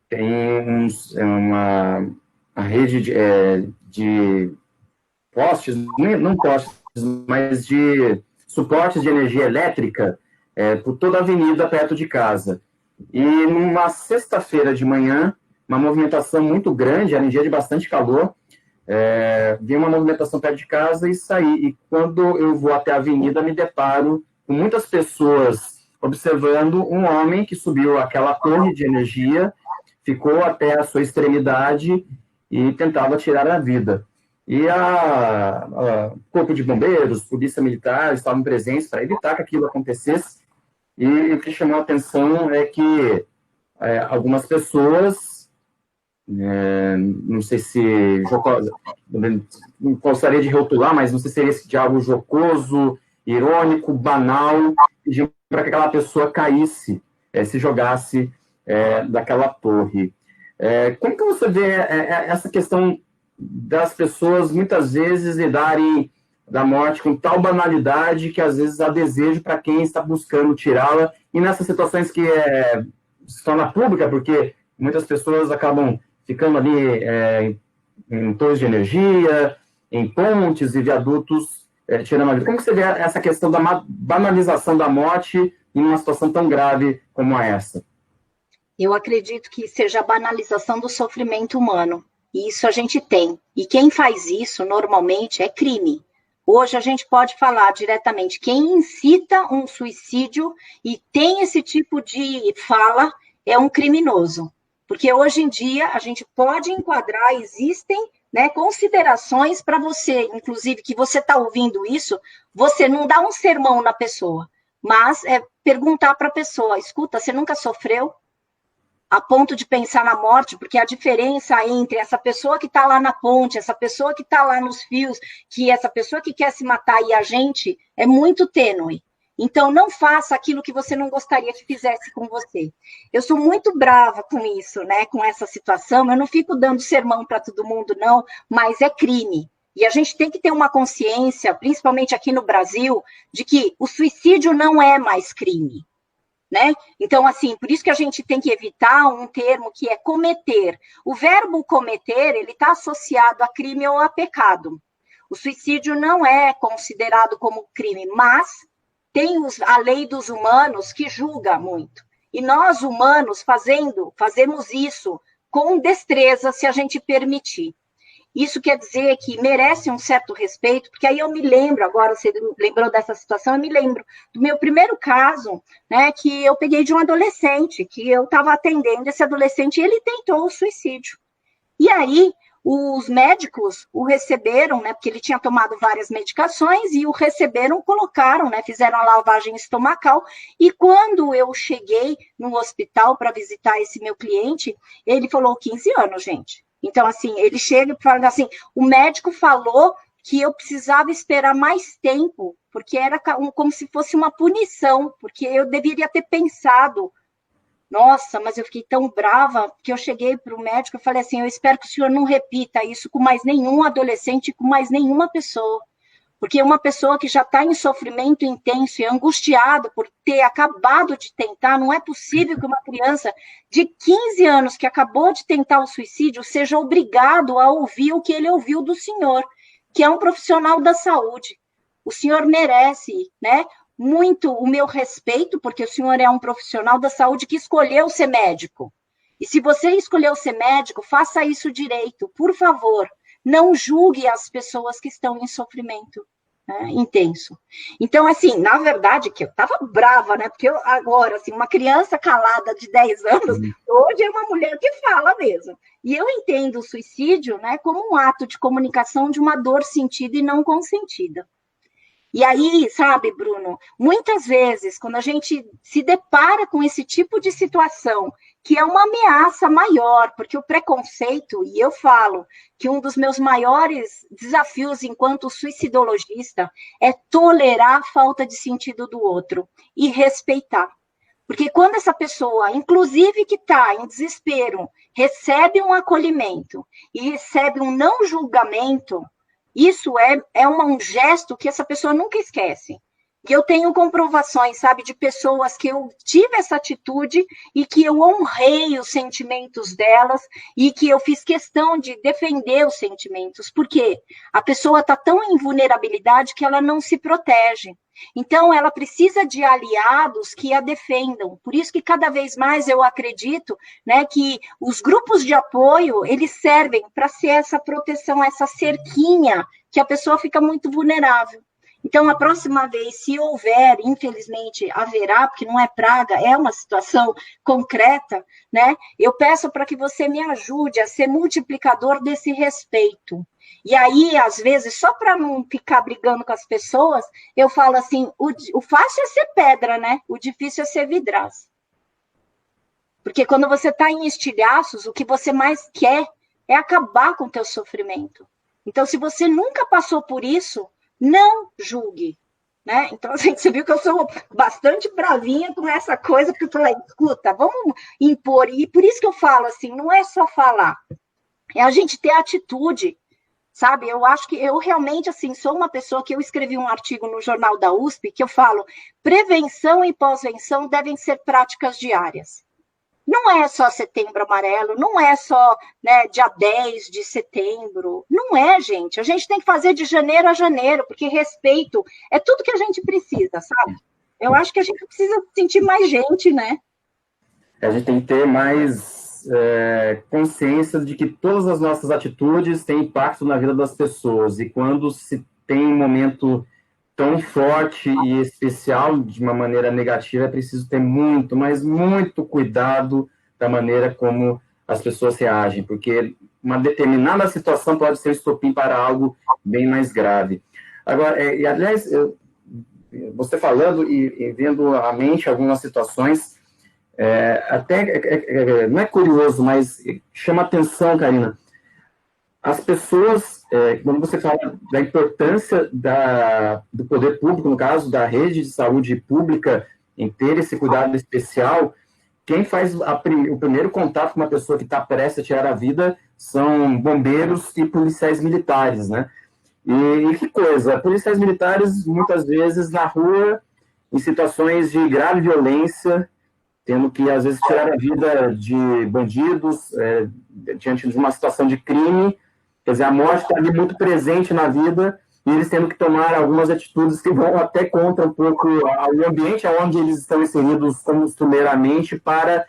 tem uma rede de postes, não postes, mas de suportes de energia elétrica por toda a avenida perto de casa. E numa sexta-feira de manhã, uma movimentação muito grande, era um dia de bastante calor, vi uma movimentação perto de casa e saí. E quando eu vou até a avenida, me deparo com muitas pessoas observando um homem que subiu aquela torre de energia, ficou até a sua extremidade e tentava tirar a vida. E a Corpo de Bombeiros, Polícia Militar estavam presentes para evitar que aquilo acontecesse. E o que chamou a atenção é que algumas pessoas, não sei se não gostaria de rotular, mas não sei se seria esse de algo jocoso, irônico, banal, pedindo para que aquela pessoa caísse, se jogasse daquela torre. Como que você vê essa questão das pessoas muitas vezes lidarem da morte com tal banalidade que às vezes há desejo para quem está buscando tirá-la, e nessas situações que se torna pública, porque muitas pessoas acabam ficando ali em torres de energia, em pontes e viadutos, tirando a vida. Como que você vê essa questão da banalização da morte em uma situação tão grave como essa? Eu acredito que seja a banalização do sofrimento humano. E isso a gente tem. E quem faz isso, normalmente, é crime. Hoje a gente pode falar diretamente, quem incita um suicídio e tem esse tipo de fala é um criminoso. Porque hoje em dia a gente pode enquadrar, existem, né, considerações para você, inclusive que você está ouvindo isso, você não dá um sermão na pessoa, mas perguntar para a pessoa, escuta, você nunca sofreu? A ponto de pensar na morte, porque a diferença entre essa pessoa que está lá na ponte, essa pessoa que está lá nos fios, que essa pessoa que quer se matar e a gente, é muito tênue. Então, não faça aquilo que você não gostaria que fizesse com você. Eu sou muito brava com isso, né? Com essa situação. Eu não fico dando sermão para todo mundo, não, mas é crime. E a gente tem que ter uma consciência, principalmente aqui no Brasil, de que o suicídio não é mais crime. Né? Então, assim, por isso que a gente tem que evitar um termo que é cometer. O verbo cometer, ele está associado a crime ou a pecado. O suicídio não é considerado como crime, mas tem a lei dos humanos que julga muito. E nós, humanos, fazemos isso com destreza, se a gente permitir. Isso quer dizer que merece um certo respeito, porque aí eu me lembro, agora você lembrou dessa situação, eu me lembro do meu primeiro caso, né, que eu peguei de um adolescente, que eu estava atendendo esse adolescente e ele tentou o suicídio. E aí, os médicos o receberam, né, porque ele tinha tomado várias medicações, e o receberam, colocaram, né, fizeram a lavagem estomacal, e quando eu cheguei no hospital para visitar esse meu cliente, ele falou 15 anos, gente. Então, assim, ele chega e fala assim, o médico falou que eu precisava esperar mais tempo, porque era como se fosse uma punição, porque eu deveria ter pensado, nossa, mas eu fiquei tão brava, que eu cheguei para o médico e falei assim, eu espero que o senhor não repita isso com mais nenhum adolescente, com mais nenhuma pessoa. Porque uma pessoa que já está em sofrimento intenso e angustiada por ter acabado de tentar, não é possível que uma criança de 15 anos que acabou de tentar o suicídio seja obrigado a ouvir o que ele ouviu do senhor, que é um profissional da saúde. O senhor merece, né, muito o meu respeito, porque o senhor é um profissional da saúde que escolheu ser médico. E se você escolheu ser médico, faça isso direito, por favor. Não julgue as pessoas que estão em sofrimento. né, intenso. Então, assim, na verdade, que eu estava brava, né? Porque eu, agora, assim, uma criança calada de 10 anos, hoje é uma mulher que fala mesmo. E eu entendo o suicídio, né, como um ato de comunicação de uma dor sentida e não consentida. E aí, sabe, Bruno, muitas vezes, quando a gente se depara com esse tipo de situação, que é uma ameaça maior, porque o preconceito, e eu falo que um dos meus maiores desafios enquanto suicidologista é tolerar a falta de sentido do outro e respeitar. Porque quando essa pessoa, inclusive que está em desespero, recebe um acolhimento e recebe um não julgamento, isso é um gesto que essa pessoa nunca esquece. E eu tenho comprovações, sabe, de pessoas que eu tive essa atitude e que eu honrei os sentimentos delas e que eu fiz questão de defender os sentimentos, porque a pessoa está tão em vulnerabilidade que ela não se protege. Então, ela precisa de aliados que a defendam. Por isso que cada vez mais eu acredito, né, que os grupos de apoio, eles servem para ser essa proteção, essa cerquinha, que a pessoa fica muito vulnerável. Então, a próxima vez, se houver, infelizmente haverá, porque não é praga, é uma situação concreta, né? Eu peço para que você me ajude a ser multiplicador desse respeito. E aí, às vezes, só para não ficar brigando com as pessoas, eu falo assim, o fácil é ser pedra, né? O difícil é ser vidraça. Porque quando você está em estilhaços, o que você mais quer é acabar com o teu sofrimento. Então, se você nunca passou por isso, não julgue, né? Então, assim, você viu que eu sou bastante bravinha com essa coisa, porque eu falei, escuta, vamos impor. E por isso que eu falo assim, não é só falar, é a gente ter atitude, sabe? Eu acho que eu realmente, assim, sou uma pessoa que eu escrevi um artigo no Jornal da USP que eu falo, prevenção e pós-venção devem ser práticas diárias. Não é só Setembro Amarelo, não é só, né, dia 10 de setembro. Não é, gente. A gente tem que fazer de janeiro a janeiro, porque respeito é tudo que a gente precisa, sabe? Eu acho que a gente precisa sentir mais gente, né? A gente tem que ter mais consciência de que todas as nossas atitudes têm impacto na vida das pessoas. E quando se tem um momento tão forte e especial de uma maneira negativa, é preciso ter muito, mas muito cuidado da maneira como as pessoas reagem, porque uma determinada situação pode ser estopim para algo bem mais grave. Agora, aliás, você falando e vendo à mente algumas situações, não é curioso, mas chama atenção, Karina. As pessoas, quando você fala da importância do poder público, no caso da rede de saúde pública, em ter esse cuidado especial, quem faz o primeiro contato com uma pessoa que está prestes a tirar a vida são bombeiros e policiais militares, né? E que coisa, policiais militares, muitas vezes, na rua, em situações de grave violência, tendo que, às vezes, tirar a vida de bandidos, diante de uma situação de crime. Quer dizer, a morte está ali muito presente na vida e eles tendo que tomar algumas atitudes que vão até contra um pouco o ambiente onde eles estão inseridos costumeiramente para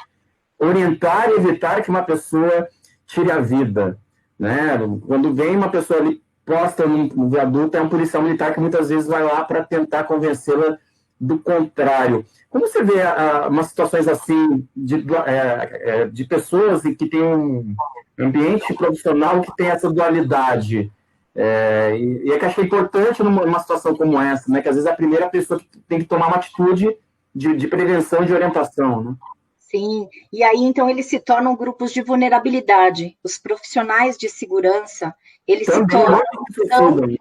orientar e evitar que uma pessoa tire a vida, né? Quando vem uma pessoa ali posta no viaduto, é um policial militar que muitas vezes vai lá para tentar convencê-la do contrário. Como você vê umas situações assim de pessoas que têm um ambiente profissional que tem essa dualidade? E é que acho que é importante numa situação como essa, né? Que às vezes é a primeira pessoa que tem que tomar uma atitude de prevenção e de orientação, né? Sim, e aí então eles se tornam grupos de vulnerabilidade. Os profissionais de segurança, eles Também, se tornam...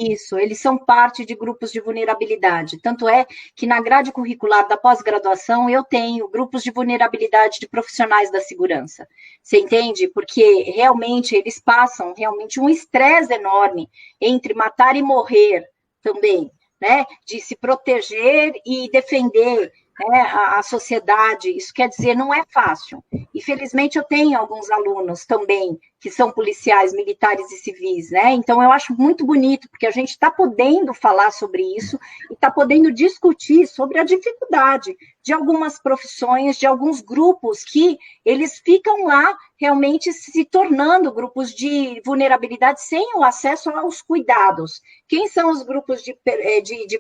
Isso, eles são parte de grupos de vulnerabilidade. Tanto é que na grade curricular da pós-graduação eu tenho grupos de vulnerabilidade de profissionais da segurança. Você entende? Porque realmente eles passam realmente um estresse enorme entre matar e morrer também, né? De se proteger e defender, né, a sociedade. Isso quer dizer, não é fácil. E felizmente eu tenho alguns alunos também que são policiais, militares e civis, né? Então eu acho muito bonito, porque a gente está podendo falar sobre isso e está podendo discutir sobre a dificuldade de algumas profissões, de alguns grupos que eles ficam lá realmente se tornando grupos de vulnerabilidade sem o acesso aos cuidados. Quem são os grupos de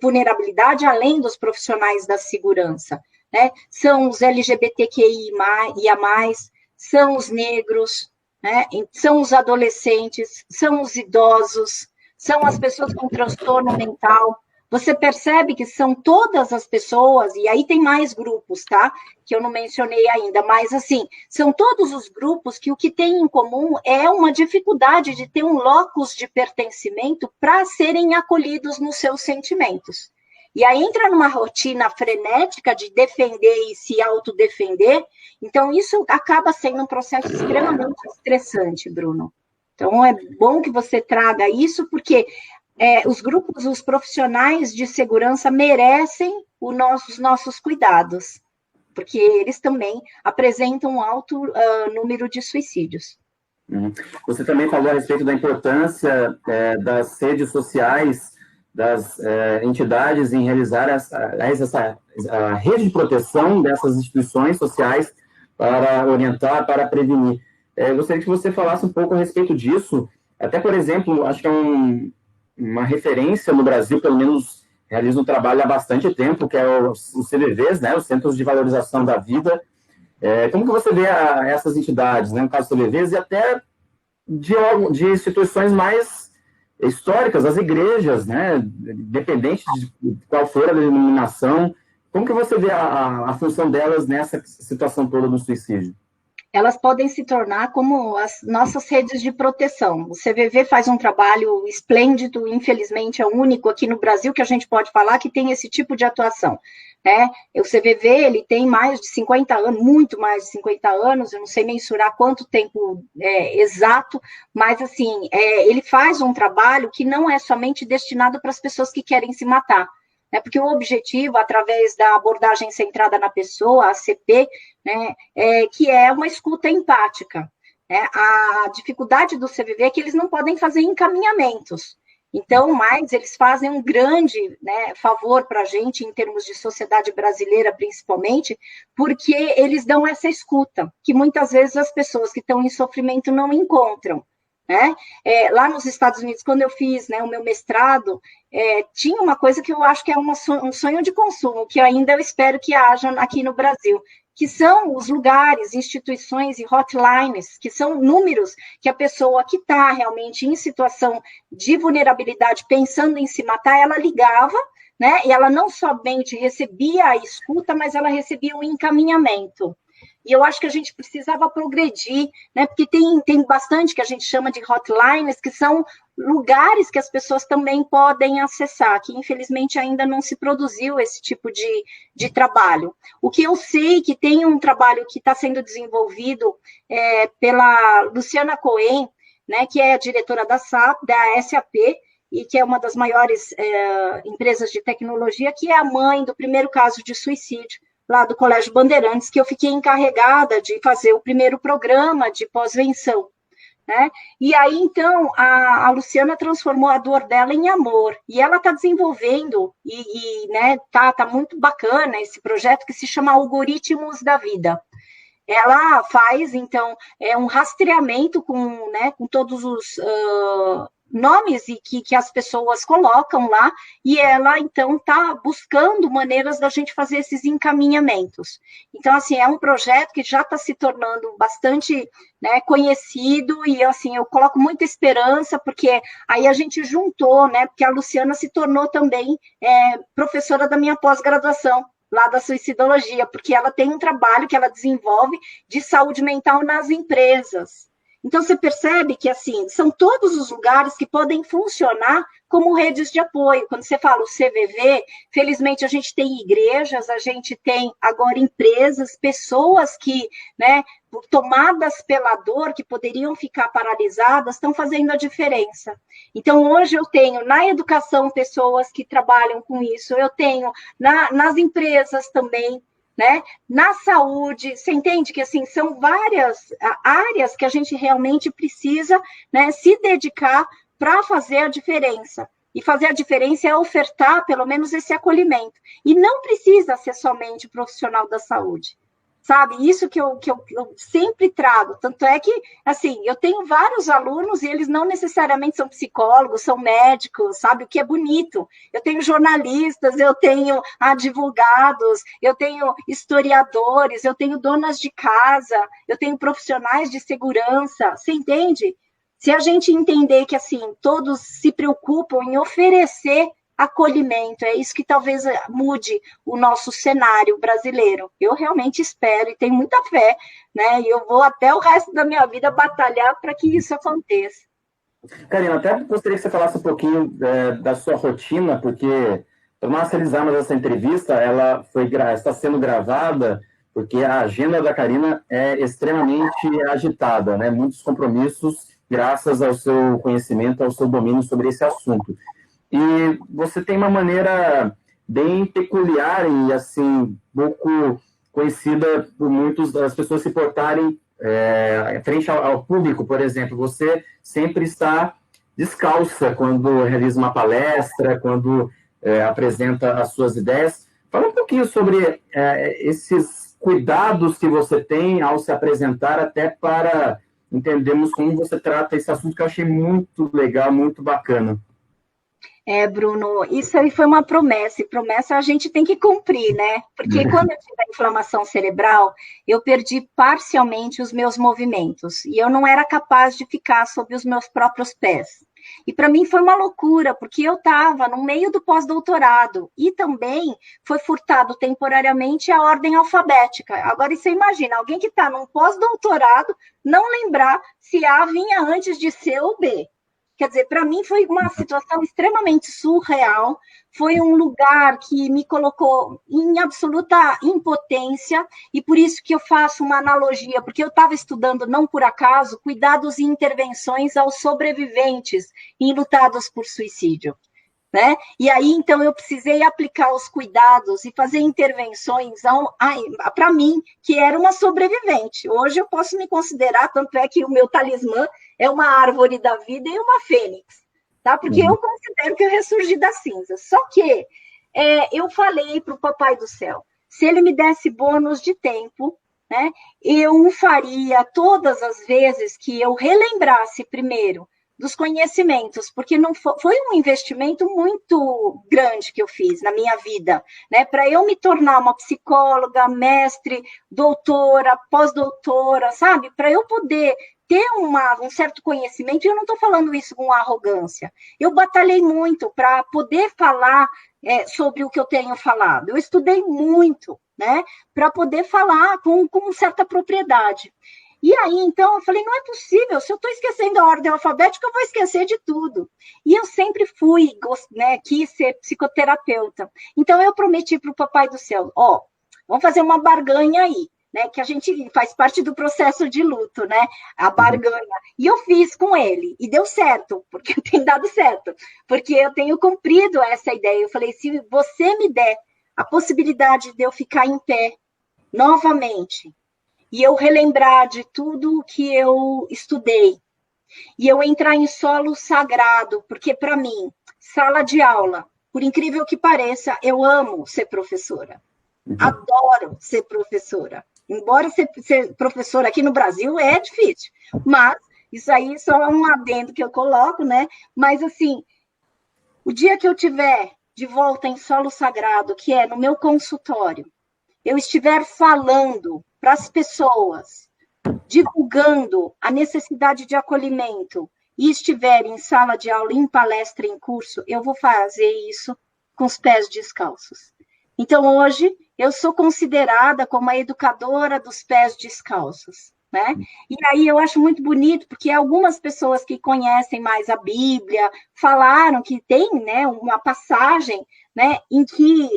vulnerabilidade, além dos profissionais da segurança? Né? São os LGBTQIA+, são os negros, né? São os adolescentes, são os idosos, são as pessoas com transtorno mental. Você percebe que são todas as pessoas, e aí tem mais grupos, tá? Que eu não mencionei ainda, mas assim, são todos os grupos que o que tem em comum é uma dificuldade de ter um locus de pertencimento para serem acolhidos nos seus sentimentos. E aí entra numa rotina frenética de defender e se autodefender, então isso acaba sendo um processo extremamente estressante, Bruno. Então é bom que você traga isso, porque os grupos, os profissionais de segurança merecem os nossos cuidados, porque eles também apresentam um alto número de suicídios. Você também falou a respeito da importância das redes sociais, das entidades em realizar a rede de proteção dessas instituições sociais para orientar, para prevenir. Eu gostaria que você falasse um pouco a respeito disso, até, por exemplo, acho que é uma referência no Brasil, pelo menos realiza um trabalho há bastante tempo, que é os CVVs, né, os Centros de Valorização da Vida. Como que você vê essas entidades, né, no caso dos CVVs, e até de instituições mais históricas, as igrejas, né, independente de qual for a denominação, como que você vê a função delas nessa situação toda do suicídio? Elas podem se tornar como as nossas redes de proteção. O CVV faz um trabalho esplêndido, infelizmente é o único aqui no Brasil que a gente pode falar que tem esse tipo de atuação. Né? O CVV ele tem mais de 50 anos, muito mais de 50 anos, eu não sei mensurar quanto tempo exato, mas assim, ele faz um trabalho que não é somente destinado para as pessoas que querem se matar. Porque o objetivo, através da abordagem centrada na pessoa, a ACP, né, que é uma escuta empática. Né? A dificuldade do CVV é que eles não podem fazer encaminhamentos. Então, mas eles fazem um grande, né, favor para a gente, em termos de sociedade brasileira, principalmente, porque eles dão essa escuta, que muitas vezes as pessoas que estão em sofrimento não encontram. Né? Lá nos Estados Unidos, quando eu fiz, né, o meu mestrado, tinha uma coisa que eu acho que é um sonho de consumo, que ainda eu espero que haja aqui no Brasil, que são os lugares, instituições e hotlines, que são números que a pessoa que está realmente em situação de vulnerabilidade, pensando em se matar, ela ligava, né, e ela não somente recebia a escuta, mas ela recebia o encaminhamento. E eu acho que a gente precisava progredir, né? Porque tem bastante que a gente chama de hotlines, que são lugares que as pessoas também podem acessar, que infelizmente ainda não se produziu esse tipo de trabalho. O que eu sei que tem um trabalho que está sendo desenvolvido pela Luciana Cohen, né, que é a diretora da SAP, e que é uma das maiores empresas de tecnologia, que é a mãe do primeiro caso de suicídio, lá do Colégio Bandeirantes, que eu fiquei encarregada de fazer o primeiro programa de pós-venção. Né? E aí, então, a Luciana transformou a dor dela em amor, e ela está desenvolvendo, né, tá muito bacana esse projeto que se chama Algoritmos da Vida. Ela faz, então, um rastreamento com todos os nomes e que as pessoas colocam lá, e ela, então, está buscando maneiras da gente fazer esses encaminhamentos. Então, assim, é um projeto que já está se tornando bastante, né, conhecido, e, assim, eu coloco muita esperança, porque aí a gente juntou, né, porque a Luciana se tornou também professora da minha pós-graduação, lá da suicidologia, porque ela tem um trabalho que ela desenvolve de saúde mental nas empresas. Então, você percebe que, assim, são todos os lugares que podem funcionar como redes de apoio. Quando você fala o CVV, felizmente a gente tem igrejas, a gente tem agora empresas, pessoas que, né, tomadas pela dor, que poderiam ficar paralisadas, estão fazendo a diferença. Então, hoje eu tenho na educação pessoas que trabalham com isso, eu tenho nas empresas também, né? Na saúde, você entende que assim, são várias áreas que a gente realmente precisa, né, se dedicar para fazer a diferença. E fazer a diferença é ofertar, pelo menos, esse acolhimento. E não precisa ser somente profissional da saúde. Sabe, isso que eu sempre trago, tanto é que, assim, eu tenho vários alunos e eles não necessariamente são psicólogos, são médicos, sabe, o que é bonito. Eu tenho jornalistas, eu tenho advogados, eu tenho historiadores, eu tenho donas de casa, eu tenho profissionais de segurança, você entende? Se a gente entender que, assim, todos se preocupam em oferecer acolhimento, é isso que talvez mude o nosso cenário brasileiro. Eu realmente espero e tenho muita fé, né? E eu vou até o resto da minha vida batalhar para que isso aconteça. Karina, até gostaria que você falasse um pouquinho da sua rotina, porque nós realizamos essa entrevista, ela está sendo gravada, porque a agenda da Karina é extremamente agitada, né? Muitos compromissos, graças ao seu conhecimento, ao seu domínio sobre esse assunto. E você tem uma maneira bem peculiar e, assim, pouco conhecida por muitas das pessoas se portarem frente ao público, por exemplo. Você sempre está descalça quando realiza uma palestra, quando apresenta as suas ideias. Fala um pouquinho sobre esses cuidados que você tem ao se apresentar, até para entendermos como você trata esse assunto, que eu achei muito legal, muito bacana. Bruno, isso aí foi uma promessa, e promessa a gente tem que cumprir, né? Porque quando eu tive a inflamação cerebral, eu perdi parcialmente os meus movimentos, e eu não era capaz de ficar sob os meus próprios pés. E para mim foi uma loucura, porque eu estava no meio do pós-doutorado, e também foi furtado temporariamente a ordem alfabética. Agora, você imagina, alguém que está num pós-doutorado não lembrar se A vinha antes de C ou B. Quer dizer, para mim foi uma situação extremamente surreal, foi um lugar que me colocou em absoluta impotência, e por isso que eu faço uma analogia, porque eu estava estudando, não por acaso, cuidados e intervenções aos sobreviventes enlutados por suicídio. Né? E aí, então, eu precisei aplicar os cuidados e fazer intervenções para mim, que era uma sobrevivente. Hoje eu posso me considerar, tanto é que o meu talismã é uma árvore da vida e uma fênix, tá? Porque eu considero que eu ressurgi das cinzas. Só que eu falei para o Papai do Céu, se ele me desse bônus de tempo, né, eu o faria todas as vezes que eu relembrasse primeiro dos conhecimentos, porque não foi um investimento muito grande que eu fiz na minha vida, né? Para eu me tornar uma psicóloga, mestre, doutora, pós-doutora, sabe? Para eu poder ter um certo conhecimento, e eu não estou falando isso com arrogância, eu batalhei muito para poder falar sobre o que eu tenho falado, eu estudei muito, né? Para poder falar com certa propriedade. E aí, então, eu falei, não é possível, se eu estou esquecendo a ordem alfabética, eu vou esquecer de tudo. E eu sempre fui, né, quis ser psicoterapeuta. Então, eu prometi para o Papai do Céu, vamos fazer uma barganha aí, né, que a gente faz parte do processo de luto, né, a barganha. E eu fiz com ele, e deu certo, porque tem dado certo, porque eu tenho cumprido essa ideia. Eu falei, se você me der a possibilidade de eu ficar em pé novamente, e eu relembrar de tudo que eu estudei, e eu entrar em solo sagrado, porque para mim, sala de aula, por incrível que pareça, eu amo ser professora, adoro ser professora, embora ser professora aqui no Brasil é difícil, mas isso aí só é um adendo que eu coloco, né? Mas assim, o dia que eu tiver de volta em solo sagrado, que é no meu consultório, eu estiver falando para as pessoas, divulgando a necessidade de acolhimento, e estiver em sala de aula, em palestra, em curso, eu vou fazer isso com os pés descalços. Então, hoje, eu sou considerada como a educadora dos pés descalços, né? E aí eu acho muito bonito, porque algumas pessoas que conhecem mais a Bíblia falaram que tem, né, uma passagem, né, em que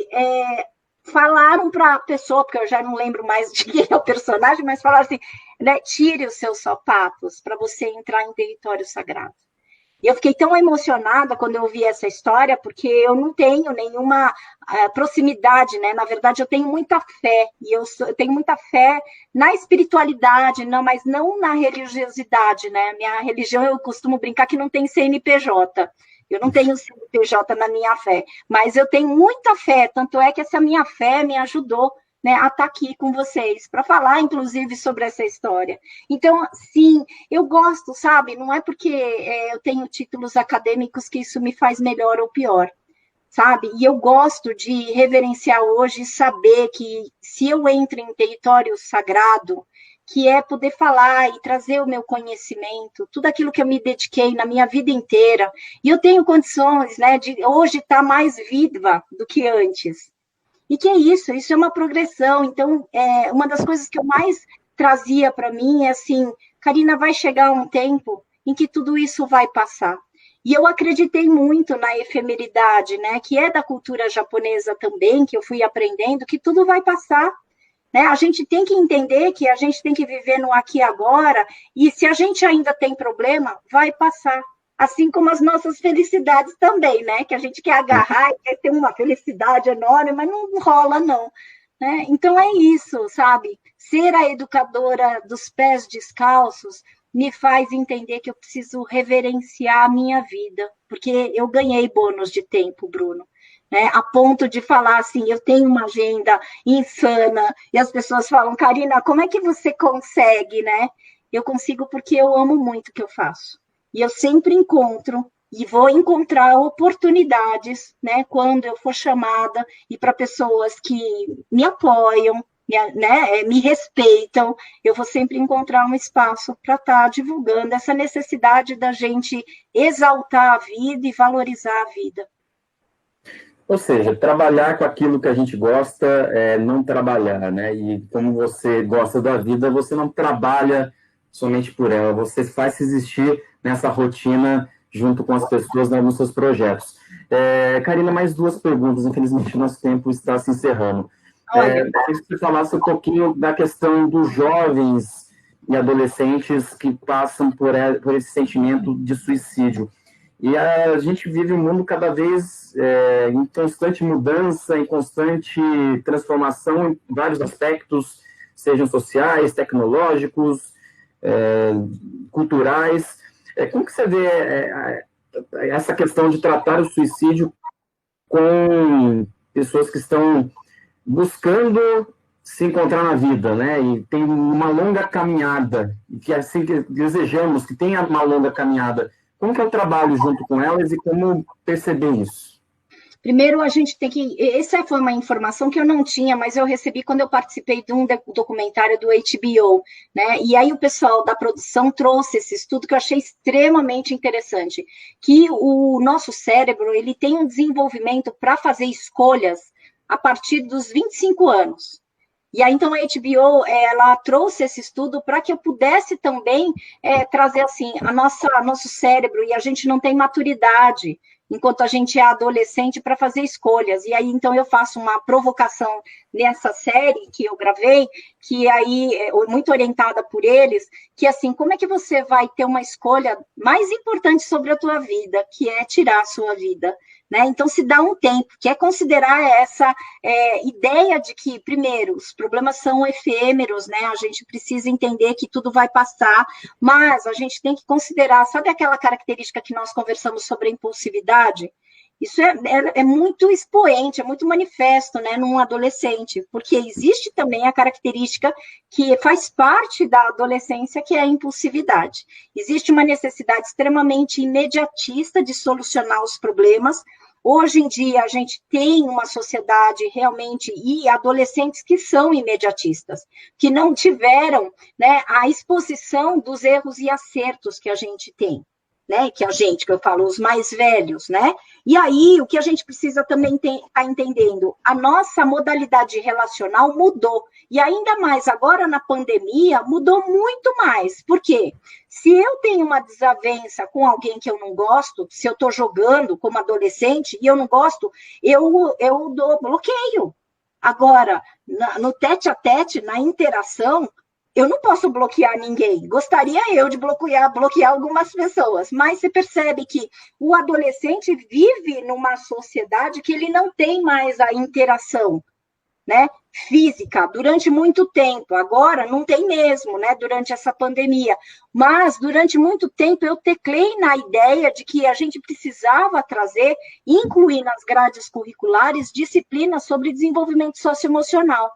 falaram para a pessoa, porque eu já não lembro mais de quem é o personagem, mas falaram assim, né, tire os seus sapatos para você entrar em território sagrado. E eu fiquei tão emocionada quando eu ouvi essa história, porque eu não tenho nenhuma proximidade, né? Na verdade, eu tenho muita fé, e eu tenho muita fé na espiritualidade, não, mas não na religiosidade, né? Minha religião, eu costumo brincar que não tem CNPJ. Eu não tenho CNPJ na minha fé, mas eu tenho muita fé, tanto é que essa minha fé me ajudou, né, a estar aqui com vocês, para falar, inclusive, sobre essa história. Então, sim, eu gosto, sabe? Não é porque eu tenho títulos acadêmicos que isso me faz melhor ou pior, sabe? E eu gosto de reverenciar hoje e saber que se eu entro em território sagrado, que é poder falar e trazer o meu conhecimento, tudo aquilo que eu me dediquei na minha vida inteira, e eu tenho condições, né, de hoje estar mais viva do que antes. E que é isso? Isso é uma progressão. Então, uma das coisas que eu mais trazia para mim é assim, Karina, vai chegar um tempo em que tudo isso vai passar. E eu acreditei muito na efemeridade, né, que é da cultura japonesa também, que eu fui aprendendo, que tudo vai passar. Né? A gente tem que entender que a gente tem que viver no aqui e agora, e se a gente ainda tem problema, vai passar. Assim como as nossas felicidades também, né? Que a gente quer agarrar e quer ter uma felicidade enorme, mas não rola, não. Né? Então é isso, sabe? Ser a educadora dos pés descalços me faz entender que eu preciso reverenciar a minha vida, porque eu ganhei bônus de tempo, Bruno. Né, a ponto de falar assim, eu tenho uma agenda insana, e as pessoas falam, Karina, como é que você consegue, né? Eu consigo porque eu amo muito o que eu faço. E eu sempre encontro, e vou encontrar oportunidades, né, quando eu for chamada, e para pessoas que me apoiam, né, me respeitam, eu vou sempre encontrar um espaço para estar divulgando essa necessidade da gente exaltar a vida e valorizar a vida. Ou seja, trabalhar com aquilo que a gente gosta é não trabalhar, né? E como você gosta da vida, você não trabalha somente por ela, você faz se existir nessa rotina junto com as pessoas, né, nos seus projetos. Karina, mais duas perguntas, infelizmente nosso tempo está se encerrando. Queria que você falasse um pouquinho da questão dos jovens e adolescentes que passam por esse sentimento de suicídio. E a gente vive um mundo cada vez em constante mudança, em constante transformação em vários aspectos, sejam sociais, tecnológicos, culturais. Como que você vê essa questão de tratar o suicídio com pessoas que estão buscando se encontrar na vida, né? E tem uma longa caminhada, e que assim que desejamos que tenha uma longa caminhada. Como que é o trabalho junto com elas e como perceber isso? Primeiro, a gente tem que... Essa foi uma informação que eu não tinha, mas eu recebi quando eu participei de um documentário do HBO, né? E aí o pessoal da produção trouxe esse estudo que eu achei extremamente interessante, que o nosso cérebro, ele tem um desenvolvimento para fazer escolhas a partir dos 25 anos. E aí, então, a HBO, ela trouxe esse estudo para que eu pudesse também trazer, assim, nosso cérebro, e a gente não tem maturidade, enquanto a gente é adolescente, para fazer escolhas. E aí, então, eu faço uma provocação nessa série que eu gravei, que aí, muito orientada por eles, que, assim, como é que você vai ter uma escolha mais importante sobre a tua vida, que é tirar a sua vida? Né? Então, se dá um tempo, que é considerar essa ideia de que, primeiro, os problemas são efêmeros, né? A gente precisa entender que tudo vai passar, mas a gente tem que considerar, sabe aquela característica que nós conversamos sobre a impulsividade? Isso é muito expoente, é muito manifesto, né, num adolescente, porque existe também a característica que faz parte da adolescência, que é a impulsividade. Existe uma necessidade extremamente imediatista de solucionar os problemas. Hoje em dia, a gente tem uma sociedade realmente, e adolescentes que são imediatistas, que não tiveram, né, a exposição dos erros e acertos que a gente tem. Né, que eu falo, os mais velhos, né? E aí, o que a gente precisa também estar entendendo, a nossa modalidade relacional mudou, e ainda mais agora na pandemia, mudou muito mais. Por quê? Se eu tenho uma desavença com alguém que eu não gosto, se eu estou jogando como adolescente e eu não gosto, eu dou bloqueio. Agora, no tete-a-tete, na interação, eu não posso bloquear ninguém. Gostaria eu de bloquear algumas pessoas, mas você percebe que o adolescente vive numa sociedade que ele não tem mais a interação, né? física durante muito tempo. Agora não tem mesmo, né, durante essa pandemia. Mas durante muito tempo eu teclei na ideia de que a gente precisava trazer, incluir nas grades curriculares, disciplinas sobre desenvolvimento socioemocional.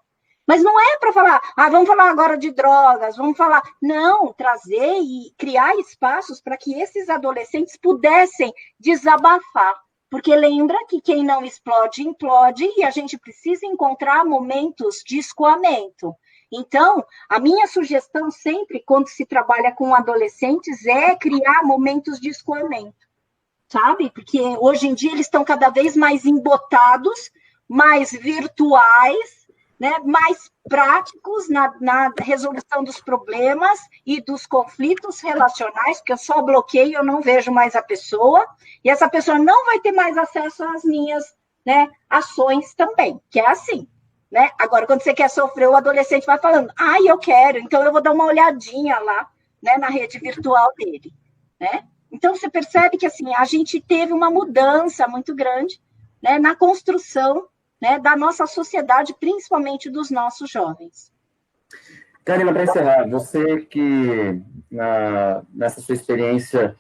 Mas não é para falar, vamos falar agora de drogas, vamos falar. Não, trazer e criar espaços para que esses adolescentes pudessem desabafar. Porque lembra que quem não explode, implode, e a gente precisa encontrar momentos de escoamento. Então, a minha sugestão sempre, quando se trabalha com adolescentes, é criar momentos de escoamento, sabe? Porque hoje em dia eles estão cada vez mais embotados, mais virtuais, né, mais práticos na resolução dos problemas e dos conflitos relacionais, porque eu só bloqueio, eu não vejo mais a pessoa, e essa pessoa não vai ter mais acesso às minhas, né, ações também, que é assim, né? Agora, quando você quer sofrer, o adolescente vai falando, eu quero, então eu vou dar uma olhadinha lá, né, na rede virtual dele, né? Então, você percebe que, assim, a gente teve uma mudança muito grande, né, na construção, né, da nossa sociedade, principalmente dos nossos jovens. Karina, para encerrar, você que, nessa sua experiência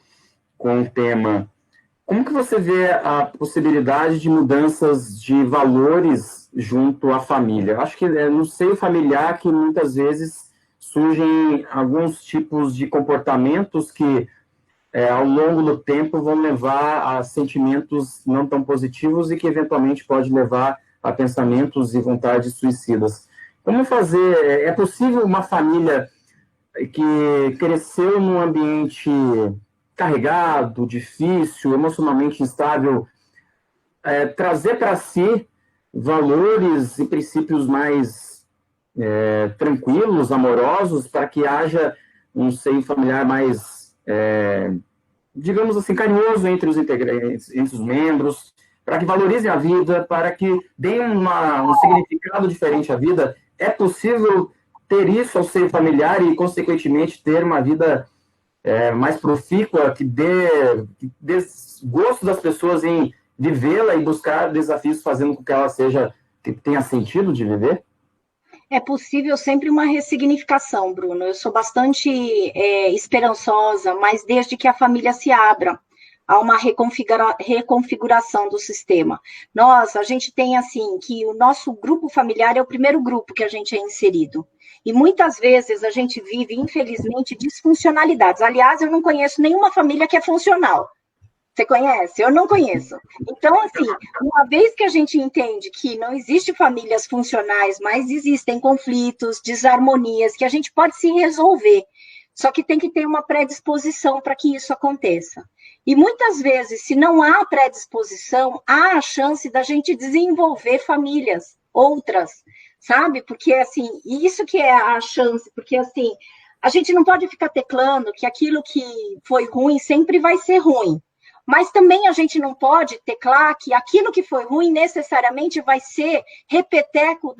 com o tema, como que você vê a possibilidade de mudanças de valores junto à família? Eu acho que é no seio familiar que muitas vezes surgem alguns tipos de comportamentos que, ao longo do tempo, vão levar a sentimentos não tão positivos e que, eventualmente, pode levar a pensamentos e vontades suicidas. Como fazer? É possível uma família que cresceu num ambiente carregado, difícil, emocionalmente instável, trazer para si valores e princípios mais tranquilos, amorosos, para que haja um seio familiar mais, digamos assim, carinhoso entre os integrantes, entre os membros, para que valorizem a vida, para que deem um significado diferente à vida? É possível ter isso ao seio familiar e, consequentemente, ter uma vida mais profícua, que dê gosto das pessoas em vivê-la e buscar desafios fazendo com que ela que tenha sentido de viver? É possível sempre uma ressignificação, Bruno. Eu sou bastante esperançosa, mas desde que a família se abra a uma reconfiguração do sistema. A gente tem assim, que o nosso grupo familiar é o primeiro grupo que a gente é inserido. E muitas vezes a gente vive, infelizmente, disfuncionalidades. Aliás, eu não conheço nenhuma família que é funcional. Você conhece? Eu não conheço. Então, assim, uma vez que a gente entende que não existe famílias funcionais, mas existem conflitos, desarmonias, que a gente pode se resolver, só que tem que ter uma predisposição para que isso aconteça. E muitas vezes, se não há predisposição, há a chance da gente desenvolver famílias, outras, sabe? Porque, assim, isso que é a chance, porque, assim, a gente não pode ficar teclando que aquilo que foi ruim sempre vai ser ruim. Mas também a gente não pode teclar que aquilo que foi ruim necessariamente vai ser repeteco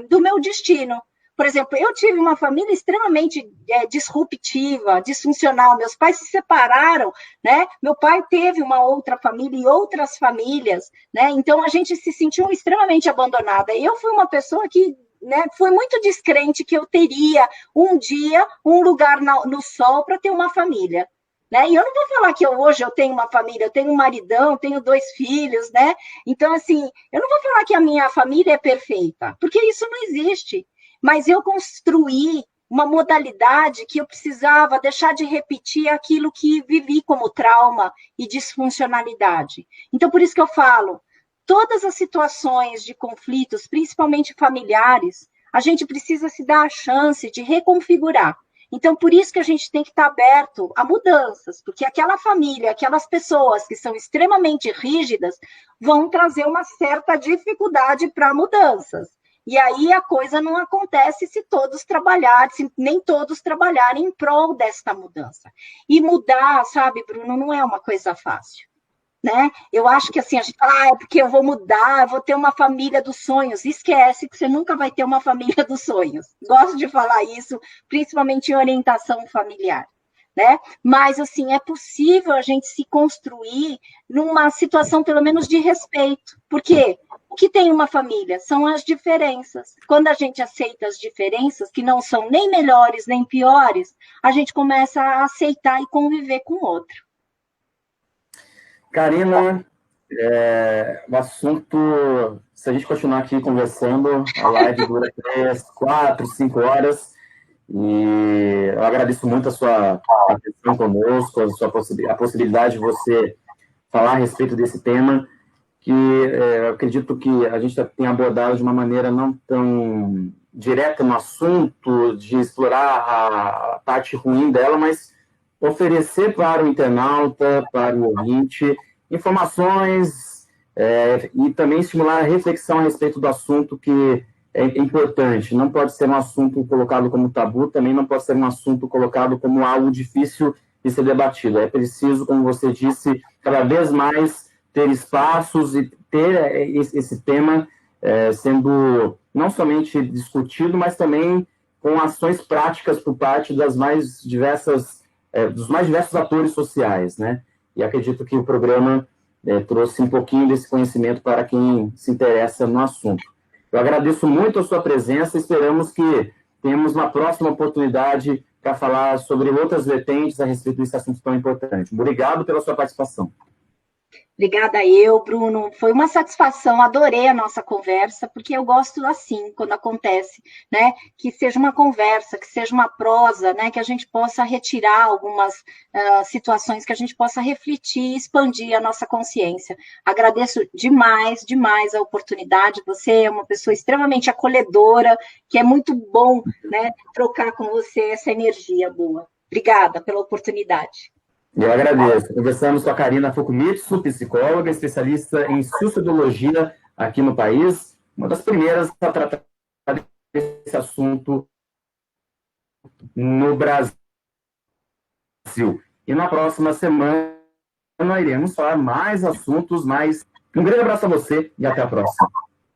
do meu destino. Por exemplo, eu tive uma família extremamente disruptiva, disfuncional. Meus pais se separaram, né? Meu pai teve uma outra família e outras famílias, né? Então a gente se sentiu extremamente abandonada. Eu fui uma pessoa que, né, foi muito descrente que eu teria um dia um lugar no sol para ter uma família. Né? E eu não vou falar que hoje eu tenho uma família, eu tenho um maridão, tenho 2 filhos, né? Então, assim, eu não vou falar que a minha família é perfeita, porque isso não existe. Mas eu construí uma modalidade que eu precisava deixar de repetir aquilo que vivi como trauma e disfuncionalidade. Então, por isso que eu falo, todas as situações de conflitos, principalmente familiares, a gente precisa se dar a chance de reconfigurar. Então, por isso que a gente tem que estar aberto a mudanças, porque aquela família, aquelas pessoas que são extremamente rígidas, vão trazer uma certa dificuldade para mudanças. E aí a coisa não acontece se nem todos trabalharem em prol desta mudança. E mudar, sabe, Bruno, não é uma coisa fácil. Né? Eu acho que assim, a gente fala, é porque eu vou mudar, eu vou ter uma família dos sonhos. Esquece que você nunca vai ter uma família dos sonhos. Gosto de falar isso, principalmente em orientação familiar. né? Mas, assim, é possível a gente se construir numa situação, pelo menos, de respeito. Por quê? O que tem uma família? São as diferenças. Quando a gente aceita as diferenças, que não são nem melhores nem piores, a gente começa a aceitar e conviver com o outro. Karina, o assunto, se a gente continuar aqui conversando, a live dura 3, 4, 5 horas, e eu agradeço muito a sua atenção conosco, a possibilidade de você falar a respeito desse tema, que eu acredito que a gente tem abordado de uma maneira não tão direta no assunto, de explorar a parte ruim dela, mas oferecer para o internauta, para o ouvinte, informações e também estimular a reflexão a respeito do assunto, que é importante. Não pode ser um assunto colocado como tabu, também não pode ser um assunto colocado como algo difícil de ser debatido. É preciso, como você disse, cada vez mais ter espaços e ter esse tema sendo não somente discutido, mas também com ações práticas por parte dos mais diversos atores sociais, né? E acredito que o programa trouxe um pouquinho desse conhecimento para quem se interessa no assunto. Eu agradeço muito a sua presença, esperamos que tenhamos uma próxima oportunidade para falar sobre outras vertentes a respeito desse assunto tão importante. Obrigado pela sua participação. Obrigada eu, Bruno. Foi uma satisfação, adorei a nossa conversa, porque eu gosto assim, quando acontece, né? Que seja uma conversa, que seja uma prosa, né? Que a gente possa retirar algumas situações, que a gente possa refletir e expandir a nossa consciência. Agradeço demais, demais a oportunidade. Você é uma pessoa extremamente acolhedora, que é muito bom, né? Trocar com você essa energia boa. Obrigada pela oportunidade. Eu agradeço. Conversamos com a Karina Fukumitsu, psicóloga, especialista em suicidologia aqui no país, uma das primeiras a tratar desse assunto no Brasil. E na próxima semana iremos falar mais assuntos, mais... Um grande abraço a você e até a próxima.